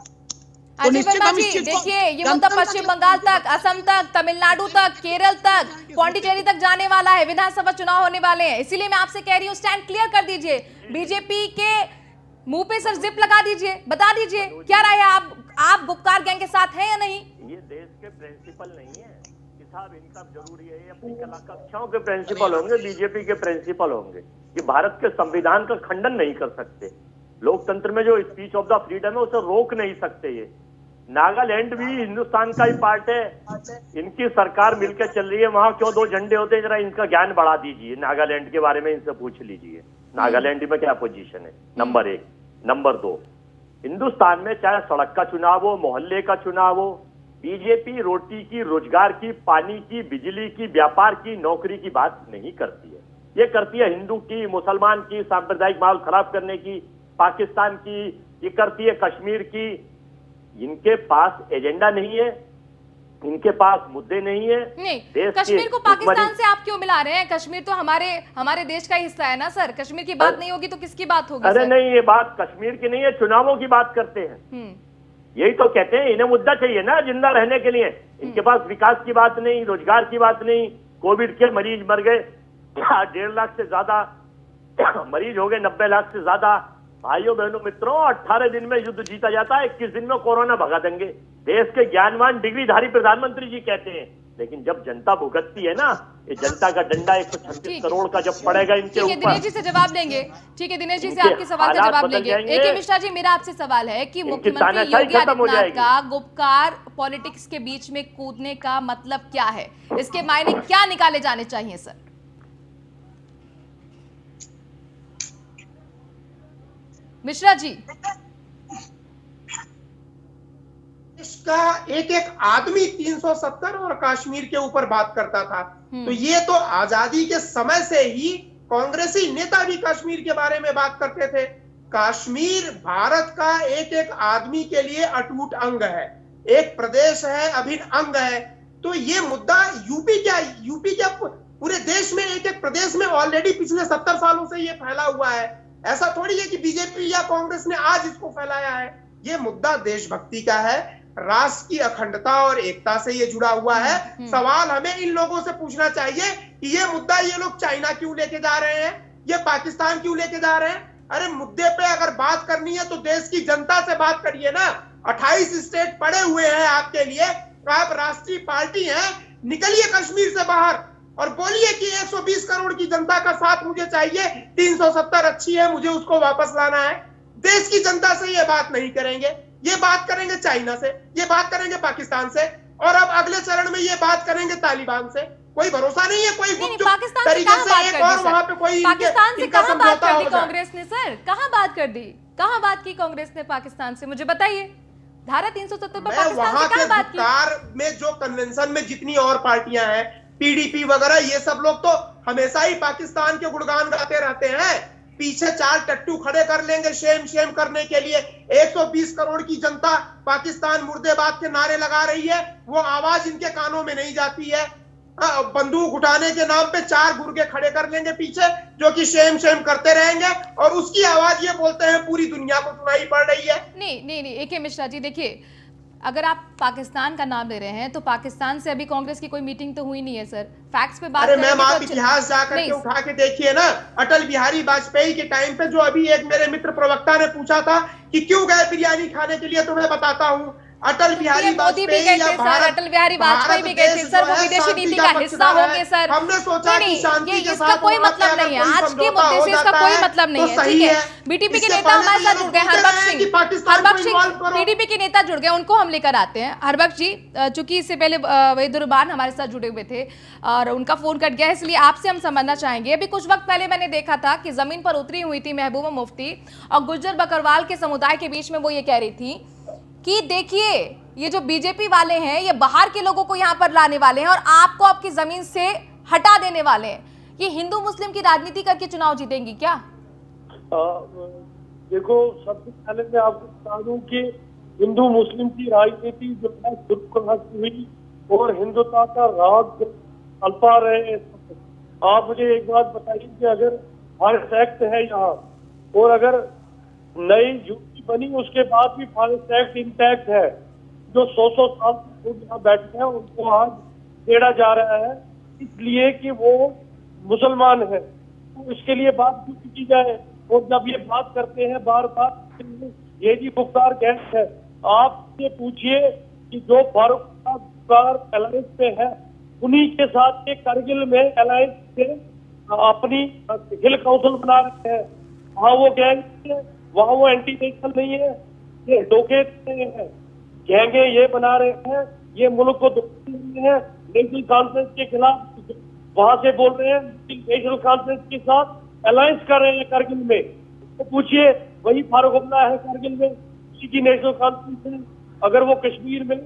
तो निश्चित हम इस चीज को, देखिए, ये मुद्दा पश्चिम बंगाल तक, असम तक, तमिलनाडु तक, केरल तक, पौंडीचेरी तक जाने वाला है। विधानसभा चुनाव होने वाले हैं, इसीलिए मैं आपसे कह रही हूँ, स्टैंड क्लियर कर दीजिए। बीजेपी के मुंह पे सर जिप लगा दीजिए, बता दीजिए क्या राय है, आप गुपकार गैंग के साथ हैं या नहीं? ये देश के प्रिंसिपल नहीं है कि साहब इनकम जरूरी है, ये अपनी कला कक्षाओं के प्रिंसिपल होंगे, बीजेपी के प्रिंसिपल होंगे। ये भारत के संविधान का खंडन नहीं कर सकते, लोकतंत्र में जो स्पीच ऑफ द फ्रीडम है उसे रोक नहीं सकते। ये नागालैंड भी हिंदुस्तान का ही पार्ट है, इनकी सरकार मिलकर चल रही है, वहां क्यों 2 झंडे होते हैं? जरा इनका ज्ञान बढ़ा दीजिए, नागालैंड के बारे में इनसे पूछ लीजिए, नागालैंड में क्या पोजीशन है, नंबर 1। नंबर 2, हिंदुस्तान में चाहे सड़क का चुनाव हो, मोहल्ले का चुनाव हो, बीजेपी रोटी की, रोजगार की, पानी की, बिजली की, व्यापार की, नौकरी की बात नहीं करती है। ये करती है हिंदू की, मुसलमान की, सांप्रदायिक माहौल खराब करने की, पाकिस्तान की, ये करती है कश्मीर की। इनके पास एजेंडा नहीं है, इनके पास मुद्दे नहीं है। नहीं, कश्मीर को पाकिस्तान से आप क्यों मिला रहे हैं? कश्मीर तो हमारे देश का हिस्सा है ना सर। कश्मीर की बात नहीं होगी तो किसकी बात होगी? अरे नहीं, ये बात कश्मीर की नहीं है, चुनावों की बात करते हैं। यही तो कहते हैं, इन्हें मुद्दा चाहिए ना जिंदा रहने के लिए। इनके पास विकास की बात नहीं, रोजगार की बात नहीं, कोविड के मरीज मर गए 1.5 लाख से ज्यादा मरीज हो गए, 90 लाख से ज्यादा। भाइयों बहनों मित्रों, 18 दिन में युद्ध जीता जाता है, 21 दिन में कोरोना भगा देंगे। देश के ज्ञानवान डिग्रीधारी प्रधानमंत्री जी कहते हैं लेकिन जब जनता भुगतती है ना, ये जनता का डंडा 136 ठीक है। करोड़ का जब पड़ेगा इनके ठीक है, दिनेश जी ऊपर, से जवाब देंगे। ठीक है, दिनेश जी से इनके आपके सवाल का हालात जवाब बदल देंगे। जाएंगे। AK मिश्रा जी, मेरा आपसे सवाल है कि इनकी मुख्यमंत्री तानाशाही योगी खत्म हो आदित्यनाथ जाएगी। का गुपकार पॉलिटिक्स के बीच में कूदने का मतलब क्या है? इसके मायने क्या निकाले जाने चाहिए सर? मिश्रा जी, इसका एक एक आदमी 370 और कश्मीर के ऊपर बात करता था, तो ये तो आजादी के समय से ही कांग्रेसी नेता भी कश्मीर के बारे में बात करते थे। कश्मीर भारत का एक एक आदमी के लिए अटूट अंग है, एक प्रदेश है, अभिन्न अंग है। तो ये मुद्दा यूपी क्या पूरे देश में एक एक प्रदेश में ऑलरेडी पिछले 70 सालों से ये फैला हुआ है। ऐसा थोड़ी है कि बीजेपी या कांग्रेस ने आज इसको फैलाया है। ये मुद्दा देशभक्ति का है, राष्ट्र की अखंडता और एकता से ये जुड़ा हुआ है। सवाल हमें इन लोगों से पूछना चाहिए कि ये मुद्दा ये लोग चाइना क्यों लेके जा रहे हैं, ये पाकिस्तान क्यों लेके जा रहे हैं? अरे मुद्दे पे अगर बात करनी है तो देश की जनता से बात करिए ना। 28 स्टेट पड़े हुए हैं आपके लिए, आप राष्ट्रीय पार्टी हैं, निकलिए कश्मीर से बाहर और बोलिए कि 120 करोड़ की जनता का साथ मुझे चाहिए, 370 अच्छी है, मुझे उसको वापस लाना है। देश की जनता से ये बात नहीं करेंगे, ये बात करेंगे चाइना से, ये बात करेंगे पाकिस्तान से, और अब अगले चरण में ये बात करेंगे तालिबान से। कोई भरोसा नहीं है, कोई गुपचुप पाकिस्तान से तरीके कहां से बात एक कर और दी वहां सर? पे कोई पाकिस्तान से इनका कहां बात समझौता कर दी हो जाए। कांग्रेस ने सर? कहां बात कर दी? कहां बात की कांग्रेस ने पाकिस्तान से? मुझे बताइए, धारा 370 पर पाकिस्तान वहां से के कहां बात की? गुप्कार में जो कन्वेंशन में जितनी और पार्टियां हैं, PDP वगैरह, ये सब लोग तो हमेशा ही पाकिस्तान के गुणगान गाते रहते हैं। पीछे 4 टट्टू खड़े कर लेंगे शेम शेम करने के लिए। 120 करोड़ की जनता पाकिस्तान मुर्देबाद के नारे लगा रही है, वो आवाज इनके कानों में नहीं जाती है। बंदूक उठाने के नाम पे 4 गुर्गे खड़े कर लेंगे पीछे, जो कि शेम शेम करते रहेंगे, और उसकी आवाज ये बोलते हैं पूरी दुनिया को सुनाई पड़ रही है। नहीं, AK मिश्रा जी, देखिए, अगर आप पाकिस्तान का नाम ले रहे हैं तो पाकिस्तान से अभी कांग्रेस की कोई मीटिंग तो हुई नहीं है सर। फैक्ट्स पे बात अरे करेंगे मैम, तो आप इतिहास जाकर के उठा के देखिए ना। अटल बिहारी वाजपेयी के टाइम पे, जो अभी एक मेरे मित्र प्रवक्ता ने पूछा था कि क्यों गए बिरयानी खाने के लिए, तो मैं बताता हूँ। अटल बिहारी मोदी भी वाजपेयी गए या थे सर, अटल बिहारी वाजपेयी भी गए थे सर, वो विदेशी नीति का हिस्सा होंगे सर। हमने सोचा कि शांति के इसका साथ कोई मतलब नहीं है, आज के मुद्दे से इसका कोई मतलब नहीं है। ठीक है, बीटीपी के नेता हमारे साथ जुड़ गए, हरबख्श सिंह टीडीपी के नेता जुड़ गए, उनको हम लेकर आते हैं। हरबख्श जी, चूंकि इससे पहले वहीदुर्रहमान हमारे साथ जुड़े हुए थे और उनका फोन कट गया, इसलिए आपसे हम समझना चाहेंगे। अभी कुछ वक्त पहले मैंने देखा था कि जमीन पर उतरी हुई थी महबूबा मुफ्ती और गुज्जर बकरवाल के समुदाय के बीच में वो ये कह रही थी कि देखिए, ये जो बीजेपी वाले हैं ये बाहर के लोगों को यहाँ पर लाने वाले हैं और आपको आपकी जमीन से हटा देने वाले हैं। ये हिंदू मुस्लिम की राजनीति करके चुनाव जीतेंगी क्या? देखो, सबसे पहले मैं आपको बता दूं कि हिंदू मुस्लिम की राजनीति जो है खुद हुई और हिंदुत्व का राग अल्पा रहे। आप मुझे एक बात बताइए कि अगर फॉरेस्ट एक्ट है यहाँ और अगर नई यूपी बनी उसके बाद भी फॉरेस्ट एक्ट इंटैक्ट है, जो 100 साल से लोग यहाँ बैठे हैं उनको आज छेड़ा जा रहा है इसलिए कि वो मुसलमान है। तो इसके लिए बात क्यों की जाए? और जब ये बात करते हैं बार बार, ये जी गुप्कार गैंग है, आप ये पूछिए कि जो फारूक अलायंस पे है उन्हीं के साथ ये करगिल में अलायंस से अपनी हिल काउंसिल बना रहे हैं। वहाँ वो गैंग है, वहाँ वो एंटी नेशनल नहीं है, ये डोकेट है, गैंगे ये बना रहे हैं, ये मुल्क को धोखे हैं। नेशनल कॉन्फ्रेंस के खिलाफ वहां से बोल रहे हैं, नेशनल कॉन्फ्रेंस के साथ अलायंस कर रहे हैं करगिल में। तो पूछिए, वही फारूक अब्दुल्ला है करगिल में, उसी की नेशनल कॉन्फ्रेंस है। अगर वो कश्मीर में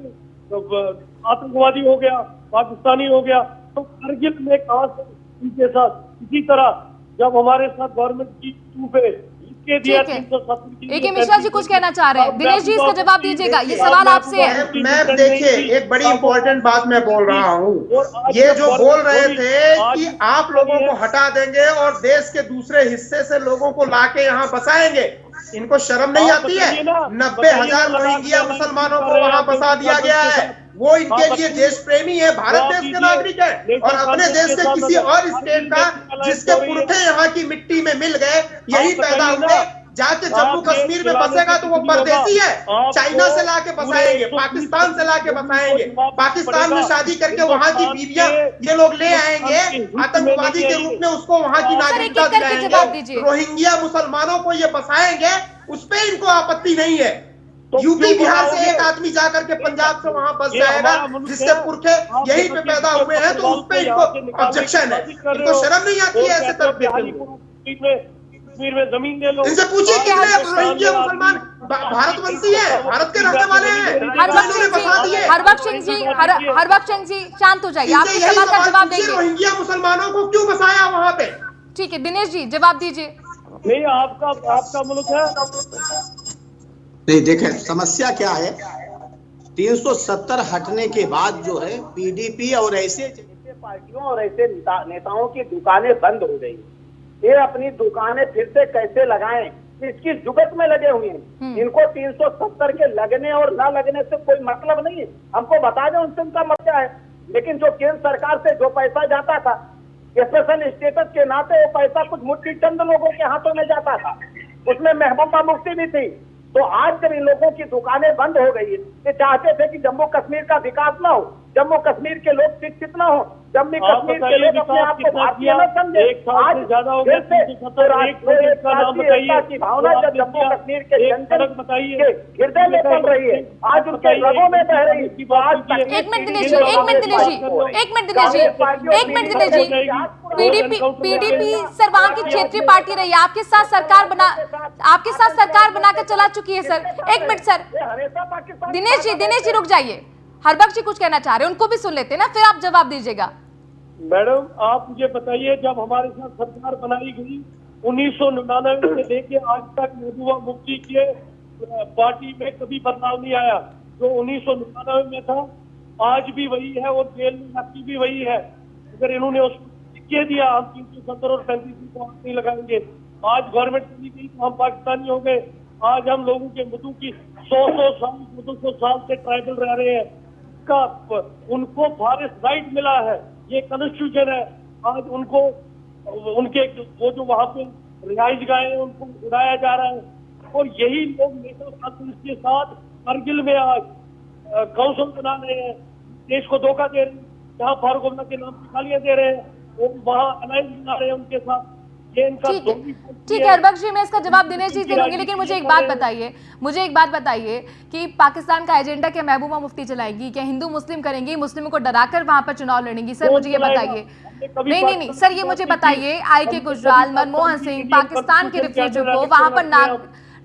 आतंकवादी हो गया, पाकिस्तानी हो गया, तो करगिल में कहां से उनके साथ? इसी तरह जब हमारे साथ गवर्नमेंट की चूप है, AK मिश्रा जी कुछ कहना चाह रहे हैं, दिनेश जी इसका जवाब दीजिएगा, ये सवाल आपसे है। मैं देखिए, एक बड़ी इंपॉर्टेंट बात मैं बोल रहा हूँ। ये जो बोल रहे थे कि आप लोगों को हटा देंगे और देश के दूसरे हिस्से से लोगों को लाके यहाँ बसाएंगे, इनको शर्म नहीं आती है? 90,000 रोहिंग्या मुसलमानों को वहाँ बसा दिया गया है। वो इनके लिए देश प्रेमी है, भारत देश के नागरिक है, और अपने देश के किसी और स्टेट का जिसके पुरखे यहाँ की मिट्टी में मिल गए, यही पैदा हुए, जाके जम्मू कश्मीर में बसेगा तो वो परदेसी है, चाइना से लाके बसाएंगे, पाकिस्तान से लाके बसाएंगे, पाकिस्तान में शादी करके वहां की बीवियां ये लोग ले आएंगे, आतंकवादी के रूप में उसको वहां की नागरिकता दिलाएंगे, रोहिंग्या मुसलमानों को ये बसाएंगे, उस पर इनको आपत्ति नहीं है। यूपी बिहार से एक आदमी जाकर के पंजाब से वहां बस जाएगा जिसके पुरखे यहीं पे पैदा हुए हैं, तो उस पर इनको ऑब्जेक्शन है, इनको शर्म नहीं आती है ऐसे तरफ में जमीन ले लो। इनसे पूछिए कितने रोहिंग्या मुसलमान भारतवंशी है, भारत के रहने वाले हैं, हरबख्श सिंह जी शांत हो जाइए, आपके सवाल का जवाब देंगे। रोहिंग्या मुसलमानों को क्यों बसाया वहाँ पे? ठीक है दिनेश जी जवाब दीजिए। नहीं आपका मुल्क है। नहीं देखें समस्या क्या है, 370 हटने के बाद जो है पीडीपी और ऐसे पार्टियों और ऐसे नेताओं की दुकानें बंद हो गई। ये अपनी दुकानें फिर से कैसे लगाएं इसकी जुगत में लगे हुए हैं। इनको 370 के लगने और ना लगने से कोई मतलब नहीं है, हमको बता दें उनसे उनका मतलब क्या है। लेकिन जो केंद्र सरकार से जो पैसा जाता था स्पेशल स्टेटस के नाते, वो पैसा कुछ मुट्ठी चंद लोगों के हाथों में जाता था, उसमें महबूबा मुफ्ती भी थी। तो आज जब इन लोगों की दुकानें बंद हो गई, ये चाहते थे कि जम्मू कश्मीर का विकास ना हो, जम्मू कश्मीर के लोग शिक्षित ना हो, जम्मू कश्मीर के लोग अपने आप को भारतीय न समझे। आज फिर से की भावना जब जम्मू कश्मीर के जनता के हृदय में पड़ रही है, आज उनके रगों में बह रही है। एक minute Dinesh ji, PDP sir वहाँ की क्षेत्रीय पार्टी रही है, आपके साथ सरकार बनाकर चला चुकी है सर। एक मिनट सर, दिनेश जी रुक जाइए, हरबख्श जी कुछ कहना चाह रहे हैं, उनको भी सुन लेते हैं ना, फिर आप जवाब दीजिएगा। मैडम आप मुझे बताइए, जब हमारे साथ सरकार बनाई गई 1999 से लेके आज तक महबूबा मुफ्ती के पार्टी में कभी बदलाव नहीं आया। जो 1999 में था आज भी वही है और जेल में नक्की भी वही है। अगर इन्होंने उसको कह दिया हम 370 और 35 को हाथ नहीं लगाएंगे, आज गवर्नमेंट चली गई तो हम पाकिस्तानी हो गए। आज हम लोगों के मधु की 100 साल से ट्राइबल रह रहे हैं, उनको फॉरेस्ट राइट मिला है, ये कॉन्स्टिट्यूशन है। आज उनको उनके वो जो वहां पे रिहाइश गाह है उनको उड़ाया जा रहा है, और यही लोग नेता के साथ करगिल में आज काउंसिल बना रहे हैं, देश को धोखा दे रहे हैं, जहाँ फारूक अब्दुल्ला के नाम की गालियां दे रहे हैं, और वहाँ अलायंस बना रहे हैं उनके साथ। ठीक है हरबख्श जी, मैं इसका जवाब दिनेश जी से लूंगी, लेकिन मुझे एक बात बताइए कि पाकिस्तान का एजेंडा क्या महबूबा मुफ्ती चलाएंगी, क्या हिंदू मुस्लिम करेंगी, मुस्लिमों को डराकर वहां पर चुनाव लड़ेंगी? सर मुझे ये बताइए। नहीं सर, ये मुझे बताइए, आई.के. गुजराल, मनमोहन सिंह, पाकिस्तान के रिफ्यूजी को वहां पर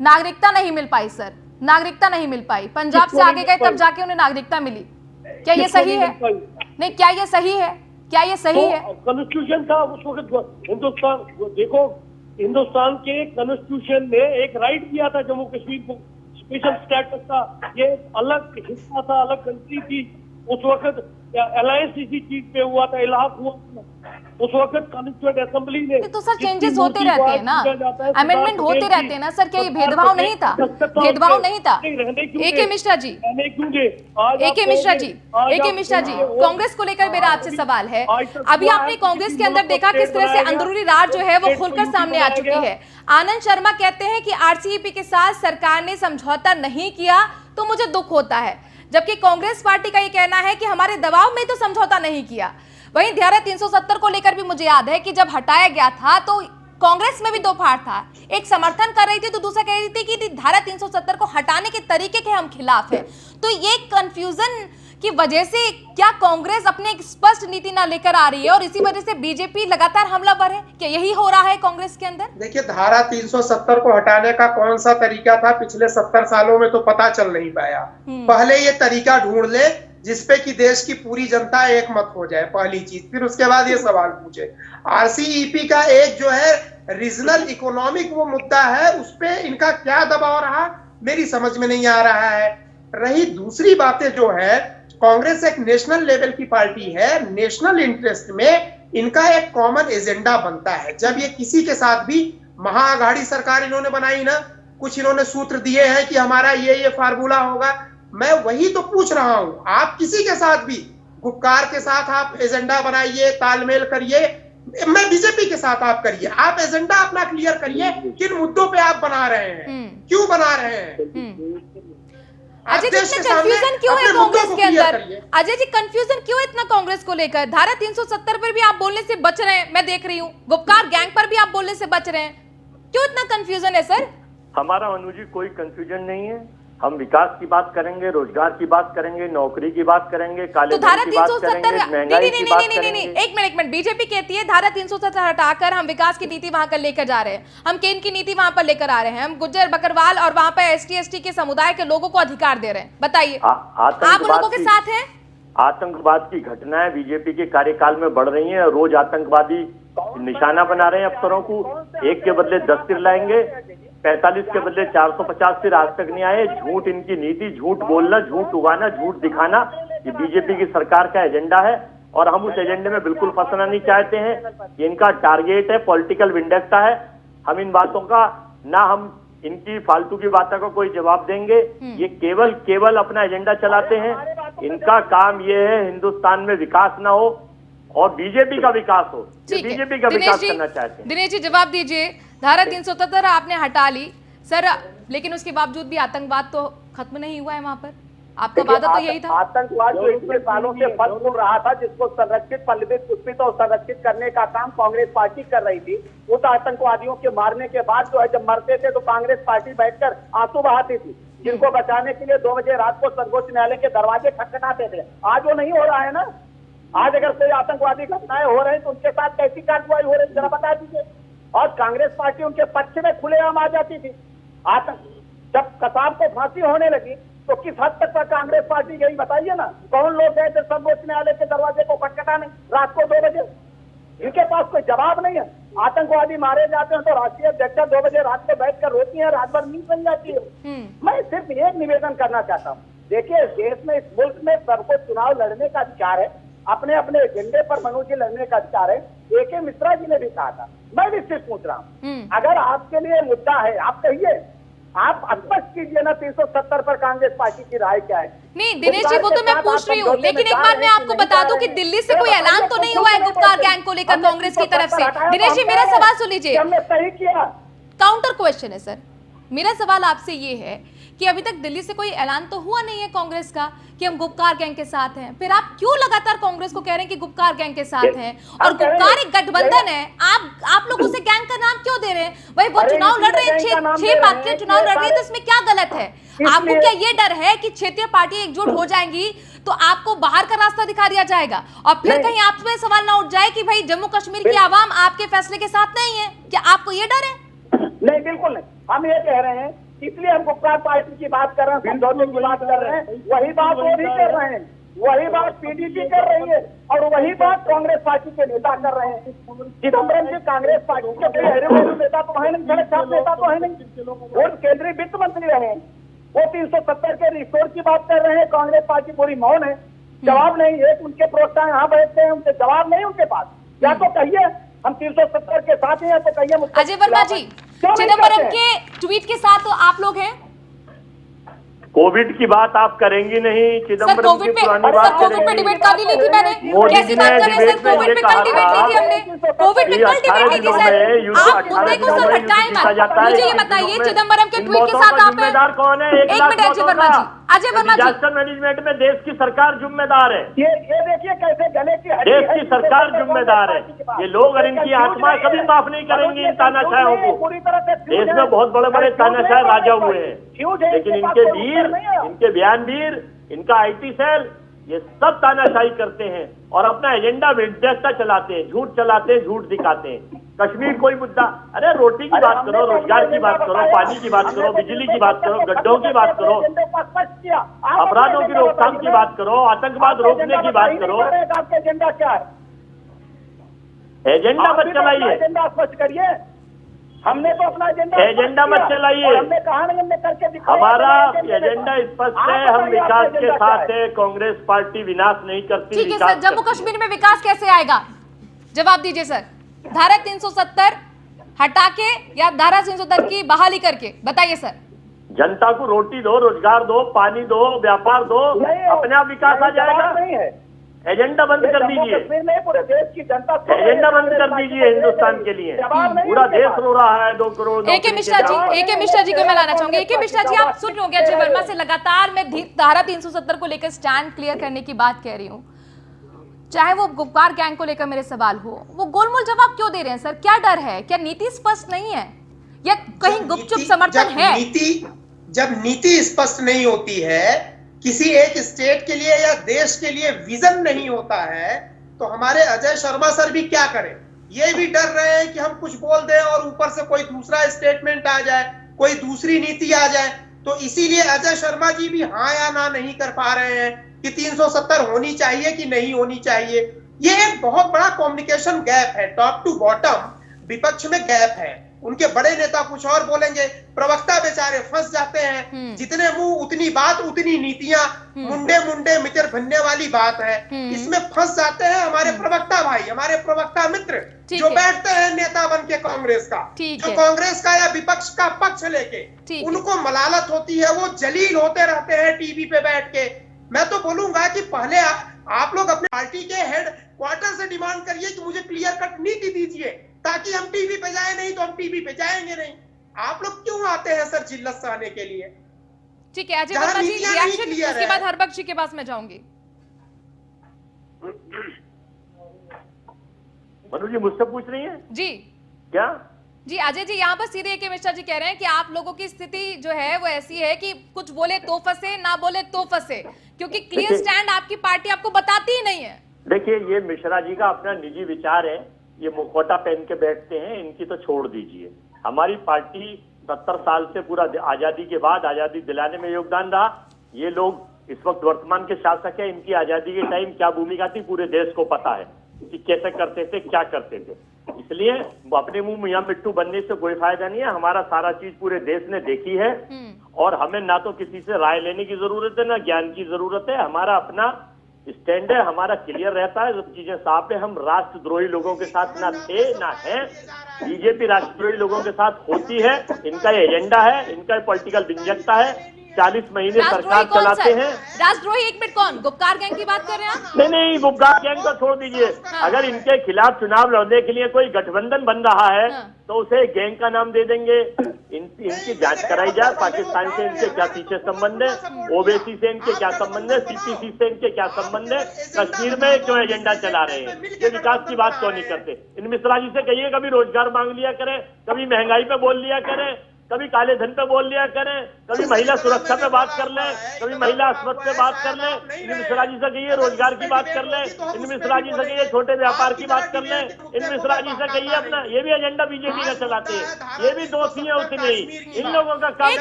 नागरिकता नहीं मिल पाई सर, नागरिकता नहीं मिल पाई। पंजाब से आगे गए तब जाके उन्हें नागरिकता मिली। क्या ये सही है? नहीं, क्या ये सही है? कॉन्स्टिट्यूशन था उस वक्त हिंदुस्तान, देखो हिंदुस्तान के कॉन्स्टिट्यूशन ने एक राइट दिया था जम्मू कश्मीर को, स्पेशल स्टेटस था, ये अलग हिस्सा था, अलग कंट्री थी। उस वक्त अलायंस इसी चीज पे हुआ था, इलाहाक हुआ था उस वक्त कॉन्स्टिट्यूएंट असेंबली ने। तो सर चेंजेस होते रहते हैं ना, अमेंडमेंट होते रहते हैं ना सर, क्या ये भेदभाव नहीं था? भेदभाव नहीं था। ए.के. मिश्रा जी, कांग्रेस को लेकर मेरा आपसे सवाल है, अभी आपने कांग्रेस के अंदर देखा किस तरह से अंदरूनी राज जो है वो खुलकर सामने आ चुकी है। आनंद शर्मा कहते हैं कि आरसीईपी के साथ सरकार ने समझौता नहीं किया तो मुझे दुख होता है, जबकि कांग्रेस पार्टी का ये कहना है कि हमारे दबाव में तो समझौता नहीं किया। वहीं धारा 370 को लेकर भी मुझे याद है कि जब हटाया गया था तो कांग्रेस में भी दो फाड़ था, एक समर्थन कर रही थी तो दूसरा कह रही थी कि धारा 370 को हटाने के तरीके के हम खिलाफ हैं। तो ये कंफ्यूजन की वजह से क्या कांग्रेस अपनी एक स्पष्ट नीति ना लेकर आ रही है और इसी वजह से बीजेपी लगातार हमलावर है? क्या यही हो रहा है कांग्रेस के अंदर? देखिए, धारा 370 को हटाने का कौन सा तरीका था पिछले 70 सालों में तो पता चल नहीं पाया। पहले ये तरीका ढूंढ ले जिसपे कि देश की पूरी जनता एक मत हो जाए, पहली चीज। फिर उसके बाद ये सवाल पूछे। आरसीईपी का एक जो है रीजनल इकोनॉमिक वो मुद्दा है, उस पे इनका क्या दबाव रहा मेरी समझ में नहीं आ रहा है। रही दूसरी बातें जो है, कांग्रेस एक नेशनल लेवल की पार्टी है, नेशनल इंटरेस्ट में इनका एक कॉमन एजेंडा बनता है। जब ये किसी के साथ भी महाआघाड़ी सरकार इन्होंने बनाई ना, कुछ इन्होंने सूत्र दिए हैं कि हमारा ये फार्मूला होगा। मैं वही तो पूछ रहा हूं, आप किसी के साथ भी गुपकार के साथ आप एजेंडा बनाइए, तालमेल करिए, मैं बीजेपी के साथ आप करिए, आप एजेंडा अपना क्लियर करिए, किन मुद्दों पे आप बना रहे हैं, क्यों बना रहे हैं। अजय जी, इतना कंफ्यूजन क्यों है कांग्रेस के अंदर? अजय जी, कंफ्यूजन क्यों है इतना कांग्रेस को लेकर? धारा 370 पर भी आप बोलने से बच रहे हैं, मैं देख रही हूँ। गुपकार गैंग पर भी आप बोलने से बच रहे हैं, क्यों इतना कंफ्यूजन है सर? हमारा मनु जी कोई कंफ्यूजन नहीं है। हम विकास की बात करेंगे, रोजगार की बात करेंगे, नौकरी की बात करेंगे, काले तो धारा धन की बात 370 करेंगे, महंगाई की बात करेंगे। एक मिनट, बीजेपी कहती है धारा 370 हटाकर हम विकास की नीति वहां कर लेकर जा रहे हैं, हम केंद्र की नीति वहां पर लेकर आ रहे हैं, हम गुज्जर बकरवाल और वहां पर ST/ST के समुदाय के लोगों को अधिकार दे रहे हैं। बताइए, आप उन लोगों के साथ हैं? आतंकवाद की घटनाएं बीजेपी के कार्यकाल में बढ़ रही हैं। रोज आतंकवादी निशाना बना रहे हैं अफसरों को। 1 के बदले 10 सिर लाएंगे, 45 के बदले 450 सिर आज तक नहीं आए। झूठ इनकी नीति, झूठ बोलना, झूठ उगाना, झूठ दिखाना, ये बीजेपी की सरकार का एजेंडा है और हम उस एजेंडे में बिल्कुल फंसना नहीं चाहते हैं। इनका टारगेट है, पॉलिटिकल विंडेक्टा है। हम इन बातों का ना, हम इनकी फालतू की बातों का कोई जवाब देंगे। ये केवल अपना एजेंडा चलाते हैं। इनका काम ये है हिंदुस्तान में विकास ना हो और बीजेपी का विकास हो। बीजेपी का विकास करना चाहते हैं। दिनेश जी, जवाब दीजिए। धारा 370 आपने हटा ली सर, लेकिन उसके बावजूद भी आतंकवाद तो खत्म नहीं हुआ है वहां पर। आपका वादा तो यही था। आतंकवाद जो इतने सालों से फल फूल रहा था, जिसको संरक्षित, पल्लवित, पुष्पित और संरक्षित करने का काम कांग्रेस पार्टी कर रही थी, उस आतंकवादियों के मारने के बाद जो है, जब मरते थे तो कांग्रेस पार्टी बैठकर आंसू बहाती थी। जिनको बचाने के लिए 2 बजे रात को सर्वोच्च न्यायालय के दरवाजे खटखटाते थे। आज वो नहीं हो रहा है ना। आज अगर कोई आतंकवादी घटनाएं हो रही हैं तो उनके साथ कैसी कार्रवाई हो रही है, जरा बता दीजिए। और कांग्रेस पार्टी उनके पक्ष में खुलेआम आ जाती थी। जब कसाब को फांसी होने लगी तो किस हद तक कांग्रेस पार्टी गई, बताइए ना। कौन लोग गए थे सर्वोच्च न्यायालय के दरवाजे को खटखटाने रात को 2 बजे? इनके पास कोई जवाब नहीं है। आतंकवादी मारे जाते हैं तो राष्ट्रीय अध्यक्ष 2 बजे रात को बैठकर रोती है, रात भर नींद बन जाती है। मैं सिर्फ एक निवेदन करना चाहता हूँ, देखिए, इस देश में, इस मुल्क में सबको चुनाव लड़ने का अधिकार है, अपने अपने एजेंडे पर मनु जी लड़ने का अधिकार है। AK मिश्रा जी ने भी कहा था। मैं भी सिर्फ पूछ रहा हूँ, अगर आपके लिए मुद्दा है, आप कहिए, आप स्पष्ट कीजिए ना 370 पर कांग्रेस पार्टी की राय क्या है। नहीं दिनेश जी, वो तो मैं पूछ रही हूँ, लेकिन एक बार मैं आपको बता दूं कि दिल्ली से कोई ऐलान तो नहीं हुआ है गुपकार गैंग को लेकर कांग्रेस की तरफ से। दिनेश जी, मेरा सवाल सुन लीजिए। हमने सही किया। काउंटर क्वेश्चन है सर, मेरा सवाल आपसे ये है कि अभी तक दिल्ली से कोई ऐलान तो हुआ नहीं है कांग्रेस का कि हम गुपकार गैंग के साथ हैं, फिर आप क्यों लगातार कांग्रेस को कह रहे हैं कि गुपकार गैंग के साथ हैं? और गुपकार एक गठबंधन है, आप लोग उसे गैंग का नाम क्यों दे रहे हैं? भाई वो चुनाव लड़ रहे हैं, 6 पार्टियां चुनाव लड़ रही है, तो इसमें क्या गलत है? आपको क्या ये डर है कि क्षेत्रीय पार्टी एकजुट हो जाएंगी तो आपको बाहर का रास्ता दिखा दिया जाएगा और फिर कहीं आप में सवाल ना उठ जाए कि भाई जम्मू कश्मीर की आवाम आपके फैसले के साथ नहीं है? क्या आपको ये डर है? नहीं, बिल्कुल नहीं। हम ये कह रहे हैं, इसलिए हम गुपकार पार्टी की बात कर रहे हैं, समझौते की बात कर रहे हैं। वही बात वो भी कर रहे हैं, वही बात PDP कर रही है और वही बात कांग्रेस पार्टी के नेता कर रहे हैं। चिदम्बरम जी कांग्रेस पार्टी के कोई अहम नेता तो है नहीं, सड़क छाप नेता तो है नहीं, वो केंद्रीय वित्त मंत्री रहे हैं। वो 370 के रिस्टोर की बात कर रहे हैं, कांग्रेस पार्टी पूरी मौन है, जवाब नहीं। एक उनके प्रवक्ता यहाँ बैठते हैं, उनके जवाब नहीं उनके पास। या तो कहिए हम 370 के साथ हैं, या तो कहिए। अजय वर्मा जी, चिदम्बरम के ट्वीट के साथ तो आप लोग हैं। कोविड की बात आप करेंगी नहीं, चिदम्बरम की पुरानी बात करेंगी। कोविड पे डिबेट कर ली थी मैंने, कैसी बात कर रहे हैं सर? कोविड पे कल डिबेट ली थी हमने, कोविड पे कल डिबेट ली थी सर। आप मुद्दे को सर भटकाएं मत। मुझे ये बताइए, चिदम्बरम के ट्वीट के साथ आप जिम्मेदार कौन है? एक मिनट अजय वर्मा जी, अजय वर्मा जी, डिजास्टर मैनेजमेंट में देश की सरकार जिम्मेदार है। ये देखिए कैसे गले की हड्डी देश की सरकार जिम्मेदार है। ये लोग और इनकी आत्मा कभी माफ नहीं करेंगी इन तानाशाहों को। पूरी तरह से देश में बहुत बड़े बड़े तानाशाह राजा हुए हैं, लेकिन इनके वीर, इनके बयानवीर, इनका IT सेल, ये सब तानाशाही करते हैं और अपना एजेंडा विंडेक्टा चलाते हैं, झूठ चलाते हैं, झूठ दिखाते हैं। कश्मीर कोई मुद्दा, अरे रोटी की बात करो, रोजगार की बात करो, पानी की बात करो, बिजली की बात करो, गड्ढों की बात करो, अपराधों की रोकथाम की बात करो, आतंकवाद रोकने की बात करो। आपका एजेंडा क्या है? एजेंडा मत चलाइए, एजेंडा स्पष्ट करिए। हमने तो अपना एजेंडा मत चलाइए। हमने कहा नहीं, हमने करके दिखाया। हमारा एजेंडा स्पष्ट है, हम विकास के साथ है। कांग्रेस पार्टी विनाश नहीं करती। ठीक है सर, जम्मू कश्मीर में विकास कैसे आएगा? जवाब दीजिए सर। धारा 370 हटा के या धारा 370 की बहाली करके बताइए सर। जनता को रोटी दो, रोजगार दो, पानी दो, व्यापार दो, अपने आप विकास आ जाएगा। नहीं है, एजेंडा बंद कर दीजिए, कश्मीर में पूरे देश की जनता एजेंडा बंद कर दीजिए हिंदुस्तान के लिए। पूरा देश रो रहा है 2 करोड़। एके मिश्रा जी को मैं लाना चाहूंगी। एके मिश्रा जी, आप सुन रहे होंगे अजय वर्मा से लगातार मैं धारा 370 को लेकर स्टैंड क्लियर करने की बात कह रही हूँ, चाहे वो गुप्कार गैंग को लेकर मेरे सवाल हो। वो गोलमोल जवाब क्यों दे रहे हैं सर? क्या डर है? क्या नीति स्पष्ट नहीं है या कहीं गुपचुप समर्थन है? जब नीति स्पष्ट नहीं होती है, किसी एक स्टेट के लिए या देश के लिए विजन नहीं होता है, तो हमारे अजय शर्मा सर भी क्या करें? ये भी डर रहे हैं कि हम कुछ बोल दें और ऊपर से कोई दूसरा स्टेटमेंट आ जाए, कोई दूसरी नीति आ जाए। तो इसीलिए अजय शर्मा जी भी हाँ या ना नहीं कर पा रहे हैं कि 370 होनी चाहिए कि नहीं होनी चाहिए। ये एक बहुत बड़ा कम्युनिकेशन गैप है, टॉप टू बॉटम विपक्ष में गैप है। उनके बड़े नेता कुछ और बोलेंगे, प्रवक्ता बेचारे फंस जाते हैं। जितने मुंह उतनी बात, उतनी नीतियां, मुंडे मुंडे मित्र भन्ने वाली बात है। इसमें फंस जाते हैं हमारे प्रवक्ता भाई, हमारे प्रवक्ता मित्र जो बैठते हैं नेता बन के कांग्रेस का, जो कांग्रेस का या विपक्ष का पक्ष लेके। उनको मलालत होती है, वो जलील होते रहते हैं टीवी पे बैठ के। मैं तो बोलूंगा कि पहले आप लोग अपने पार्टी के हेड क्वार्टर से डिमांड करिए कि मुझे क्लियर कट नीति दीजिए, ताकि हम टीवी पे जाए, नहीं तो हम टीवी पे जाएंगे नहीं। आप लोग क्यों आते हैं सर जिल्लत सहने के लिए? ठीक है अजय वर्मा जी, रिएक्शन उसके बाद हरबख्श जी के पास मैं जाऊंगी। मनु जी मुझसे पूछ रही है जी? क्या जी अजय जी, यहाँ पर सीधे एके मिश्रा जी कह रहे हैं कि आप लोगों की स्थिति जो है वो ऐसी है कि कुछ बोले तो फंसे, ना बोले तो फंसे, क्योंकि क्लियर स्टैंड आपकी पार्टी आपको बताती ही नहीं है। देखिए, ये मिश्रा जी का अपना निजी विचार है, ये मुखौटा पहन के बैठते हैं, इनकी तो छोड़ दीजिए। हमारी पार्टी 70 साल से पूरा आजादी के बाद आजादी दिलाने में योगदान रहा। ये लोग इस वक्त वर्तमान के शासक है, इनकी आजादी के टाइम क्या भूमिका थी पूरे देश को पता है कि कैसे करते थे, क्या करते थे। इसलिए अपने मुंह मियां मिट्टू बनने से कोई फायदा नहीं है। हमारा सारा चीज पूरे देश ने देखी है और हमें ना तो किसी से राय लेने की जरूरत है, ना ज्ञान की जरूरत है। हमारा अपना स्टैंड है, हमारा क्लियर रहता है, सब चीजें साफ है। हम राष्ट्रद्रोही लोगों के साथ ना थे ना है। बीजेपी राष्ट्रद्रोही लोगों के साथ होती है, इनका एजेंडा है, इनका पॉलिटिकल विंजकता है। 40 महीने सरकार चलाते हैं। राष्ट्रद्रोही एक मिनट कौन? गुप्कार गैंग की बात कर रहे हैं आप? नहीं, गुप्कार गैंग को छोड़ दीजिए। अगर इनके खिलाफ चुनाव लड़ने के लिए कोई गठबंधन बन रहा है तो उसे गैंग का नाम दे देंगे। इनकी जांच कराई जाए, पाकिस्तान से इनके क्या पीछे संबंध है, ओवैसी से इनके क्या संबंध है, सीपीसी से इनके क्या संबंध है, कश्मीर में क्यों एजेंडा चला रहे हैं, ये विकास की बात क्यों नहीं करते। इन मिश्रा जी से कहिए कभी रोजगार मांग लिया करें, कभी महंगाई पे बोल लिया करें, कभी काले धन पे बोल लिया करें, कभी महिला सुरक्षा पे बात कर लें, कभी महिला अस्पत पे बात कर लें। इन मिश्रा जी से कहिए रोजगार की बात कर लें, इन मिश्रा जी से कहिए छोटे व्यापार की बात कर लें, इन मिश्रा जी से कहिए अपना ये भी एजेंडा बीजेपी का चलाते हैं, ये भी दोषी है उतने ही। इन लोगों का काम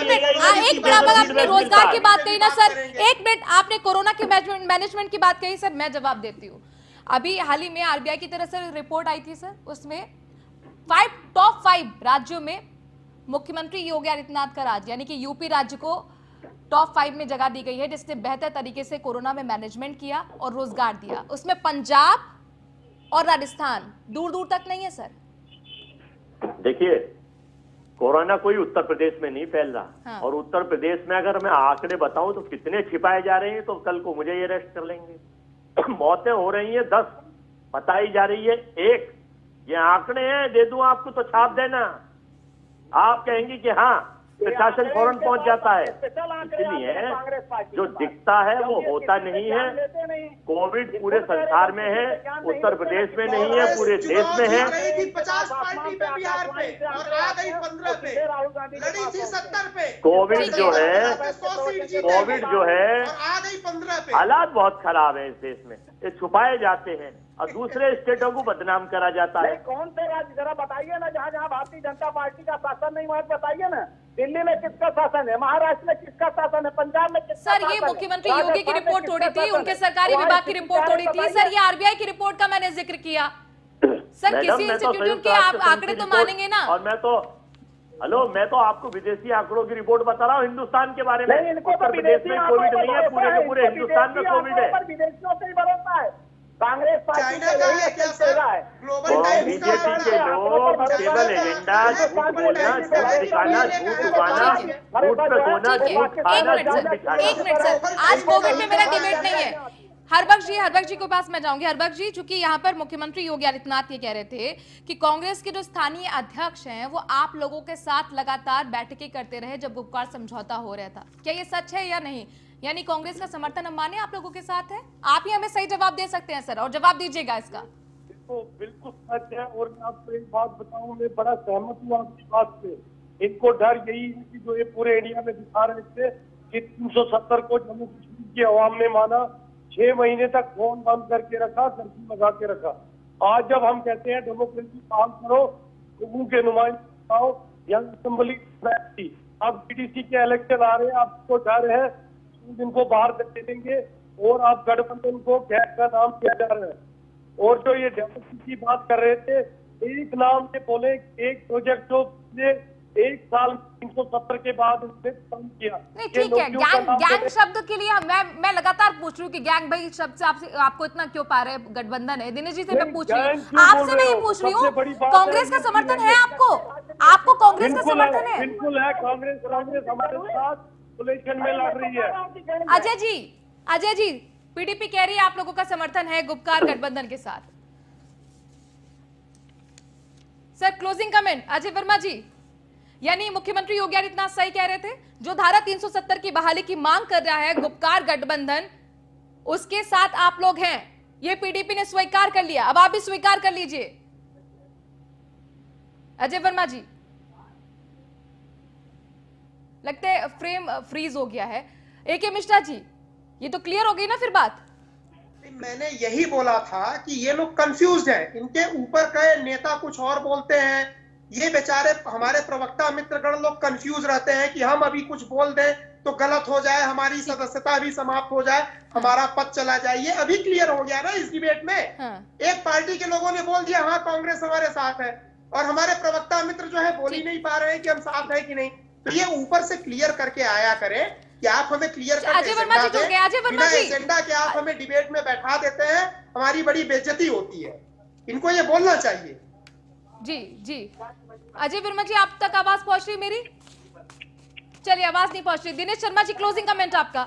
एक बराबर आपने रोजगार की बात कही ना सर, एक मिनट आपने कोरोना के मैनेजमेंट की बात कही सर, मैं जवाब देती हूँ। अभी हाल ही में आरबीआई की तरफ से रिपोर्ट आई थी सर, उसमें टॉप 5 राज्यों में मुख्यमंत्री योगी आदित्यनाथ का राज्य यानी कि यूपी राज्य को टॉप 5 में जगह दी गई है, जिसने बेहतर तरीके से कोरोना में मैनेजमेंट किया और रोजगार दिया। उसमें पंजाब और राजस्थान दूर दूर तक नहीं है सर। देखिए, कोरोना कोई उत्तर प्रदेश में नहीं फैल रहा। हाँ। और उत्तर प्रदेश में अगर मैं आंकड़े बताऊं तो कितने छिपाए जा रहे हैं, तो कल को मुझे ये अरेस्ट कर लेंगे। मौतें हो रही हैं 10, बताई जा रही है 1। ये आंकड़े हैं, दे दूं आपको तो छाप देना। आप कहेंगे कि हाँ प्रशासन फौरन पहुंच जाता है। इसलिए जो दिखता है वो होता नहीं है। कोविड पूरे संसार में है, उत्तर प्रदेश में नहीं है, पूरे देश में है। 50 पार्टी पे बिहार पे और आ गई 15 पे, लड़ी थी 70 पे। कोविड जो है आ गई 15 पे। हालात बहुत खराब है इस देश में, ये छुपाए जाते हैं और दूसरे स्टेटों को बदनाम करा जाता है। कौन से राज्य जरा बताइए ना जहाँ जहाँ भारतीय जनता पार्टी का शासन नहीं, वहाँ बताइए ना। दिल्ली में किसका शासन है, महाराष्ट्र में किसका शासन है, पंजाब में किसका शासन है? सर, ये मुख्यमंत्री योगी की रिपोर्ट थोड़ी थी, उनके सरकारी विभाग की रिपोर्ट थोड़ी थी सर। ये आरबीआई की रिपोर्ट का मैंने जिक्र किया सर। किसी इंस्टीट्यूट के आप आंकड़े तो मानेंगे ना। और मैं तो आपको विदेशी आंकड़ों की रिपोर्ट बता रहा हूँ हिंदुस्तान के बारे में। उत्तर प्रदेश में कोविड नहीं है, पूरे हिंदुस्तान में कोविड है। विदेशियों से ही भरोसा है। कांग्रेस पार्टी चाइना का है क्या सर? ग्लोबल टाइम्स बीजेपी के लोग केवल एजेंडा, झूठ बोलना, झूठ दिखाना, झूठ उगाना, झूठ पे सोना, झूठ खाना, झूठ दिखाना। एक मिनट सर, आज कोविड में मेरा डिबेट नहीं है। हरबख्श जी के पास मैं जाऊंगी। हरबख्श जी, चूंकि यहाँ पर मुख्यमंत्री योगी आदित्यनाथ ये कह रहे थे कि कांग्रेस के जो स्थानीय अध्यक्ष हैं वो आप लोगों के साथ लगातार बैठकें करते रहे जब गुपकार समझौता हो रहा था, क्या ये सच है या नहीं? यानी कांग्रेस का समर्थन हम माने आप लोगों के साथ है? आप ही हमें सही जवाब दे सकते हैं सर, और जवाब दीजिएगा इसका। देखो, बिल्कुल सच है। और मैं आपको एक बात बताऊं, मैं बड़ा सहमत हूँ आपकी बात से। इनको डर यही है कि जो ये पूरे इंडिया में दिखा रहे थे कि 370 को जम्मू कश्मीर की अवाम ने माना, 6 महीने तक फोन बंद करके रखा, कर्फ्यू लगा के रखा। आज जब हम कहते हैं डेमोक्रेसी काम करो, लोगों के नुमाइंदे आओ, यंग असेंबली की, अब बीडीसी के इलेक्शन आ रहे हैं, आपको डर है जिनको बाहर कर देंगे और आप गठबंधन को गैर का नाम दिया जा रहा है। और जो ये डेमोक्रेसी की बात कर रहे थे, एक नाम से बोले, एक प्रोजेक्ट जो एक साल 370 के बाद इसने कम किया। नहीं ठीक है, गैंग शब्द के लिए मैं लगातार पूछ रही हूँ कि गैंग भाई शब्द से आपको इतना क्यों पा रहे हैं? गठबंधन है, दिनेश जी से मैं पूछ रही हूँ, आपसे नहीं पूछ रही हूँ। कांग्रेस का समर्थन है आपको कांग्रेस का समर्थन है? बिल्कुल है, कांग्रेस हमारे साथ कोलिशन में लड़ रही है। अजय जी, पीडीपी कह रही है आप लोगों का समर्थन है गुपकार गठबंधन के साथ। Sir closing comment Ajay Verma ji. यानी मुख्यमंत्री योगी आदित्यनाथ सही कह रहे थे, जो धारा 370 की बहाली की मांग कर रहा है गुपकार गठबंधन, उसके साथ आप लोग हैं, ये पीडीपी ने स्वीकार कर लिया, अब आप भी स्वीकार कर लीजिए। अजय वर्मा जी, लगता है फ्रेम फ्रीज हो गया है। एके मिश्रा जी, ये तो क्लियर हो गई ना फिर बात? मैंने यही बोला था कि ये लोग कंफ्यूज हैं, इनके ऊपर के नेता कुछ और बोलते हैं, ये बेचारे हमारे प्रवक्ता मित्रगण लोग कंफ्यूज रहते हैं कि हम अभी कुछ बोल दें तो गलत हो जाए, हमारी सदस्यता भी समाप्त हो जाए, हमारा पद चला जाए। ये अभी क्लियर हो गया ना इस डिबेट में। एक पार्टी के लोगों ने बोल दिया हाँ कांग्रेस हमारे साथ है, और हमारे प्रवक्ता मित्र जो है बोल ही नहीं पा रहे हैं कि हम साथ है कि नहीं। तो ये ऊपर से क्लियर करके आया करें कि आप हमें क्लियर करके एजेंडा के आप हमें डिबेट में बैठा देते हैं, हमारी बड़ी बेइज्जती होती है, इनको ये बोलना चाहिए। जी अजय वर्मा जी, आप तक आवाज पहुंच रही मेरी? चलिए, आवाज नहीं पहुंच रही। दिनेश शर्मा जी, क्लोजिंग कमेंट आपका।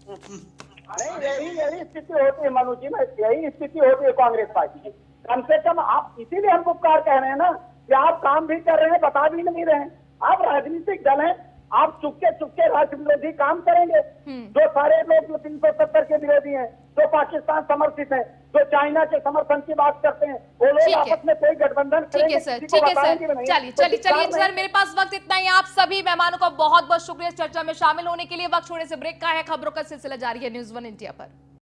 नहीं, यही स्थिति होती है मनु जी, यही स्थिति होती है कांग्रेस पार्टी की। कम से कम आप, इसीलिए हम उपकार कह रहे हैं ना कि आप काम भी कर रहे हैं, बता भी नहीं रहे हैं। आप राजनीतिक दल हैं, आप चुपके राष्ट्र विरोधी काम करेंगे। जो सारे लोग 370 के विरोधी हैं, जो पाकिस्तान समर्थित हैं, जो चाइना के समर्थन की बात करते हैं, वो लोग आपस में कोई गठबंधन ठीक है सर। चलिए सर, मेरे पास वक्त इतना ही। आप सभी मेहमानों का बहुत बहुत शुक्रिया चर्चा में शामिल होने के लिए। वक्त छोड़ने से ब्रेक का है, खबरों का सिलसिला जारी है न्यूज़ 1 इंडिया पर।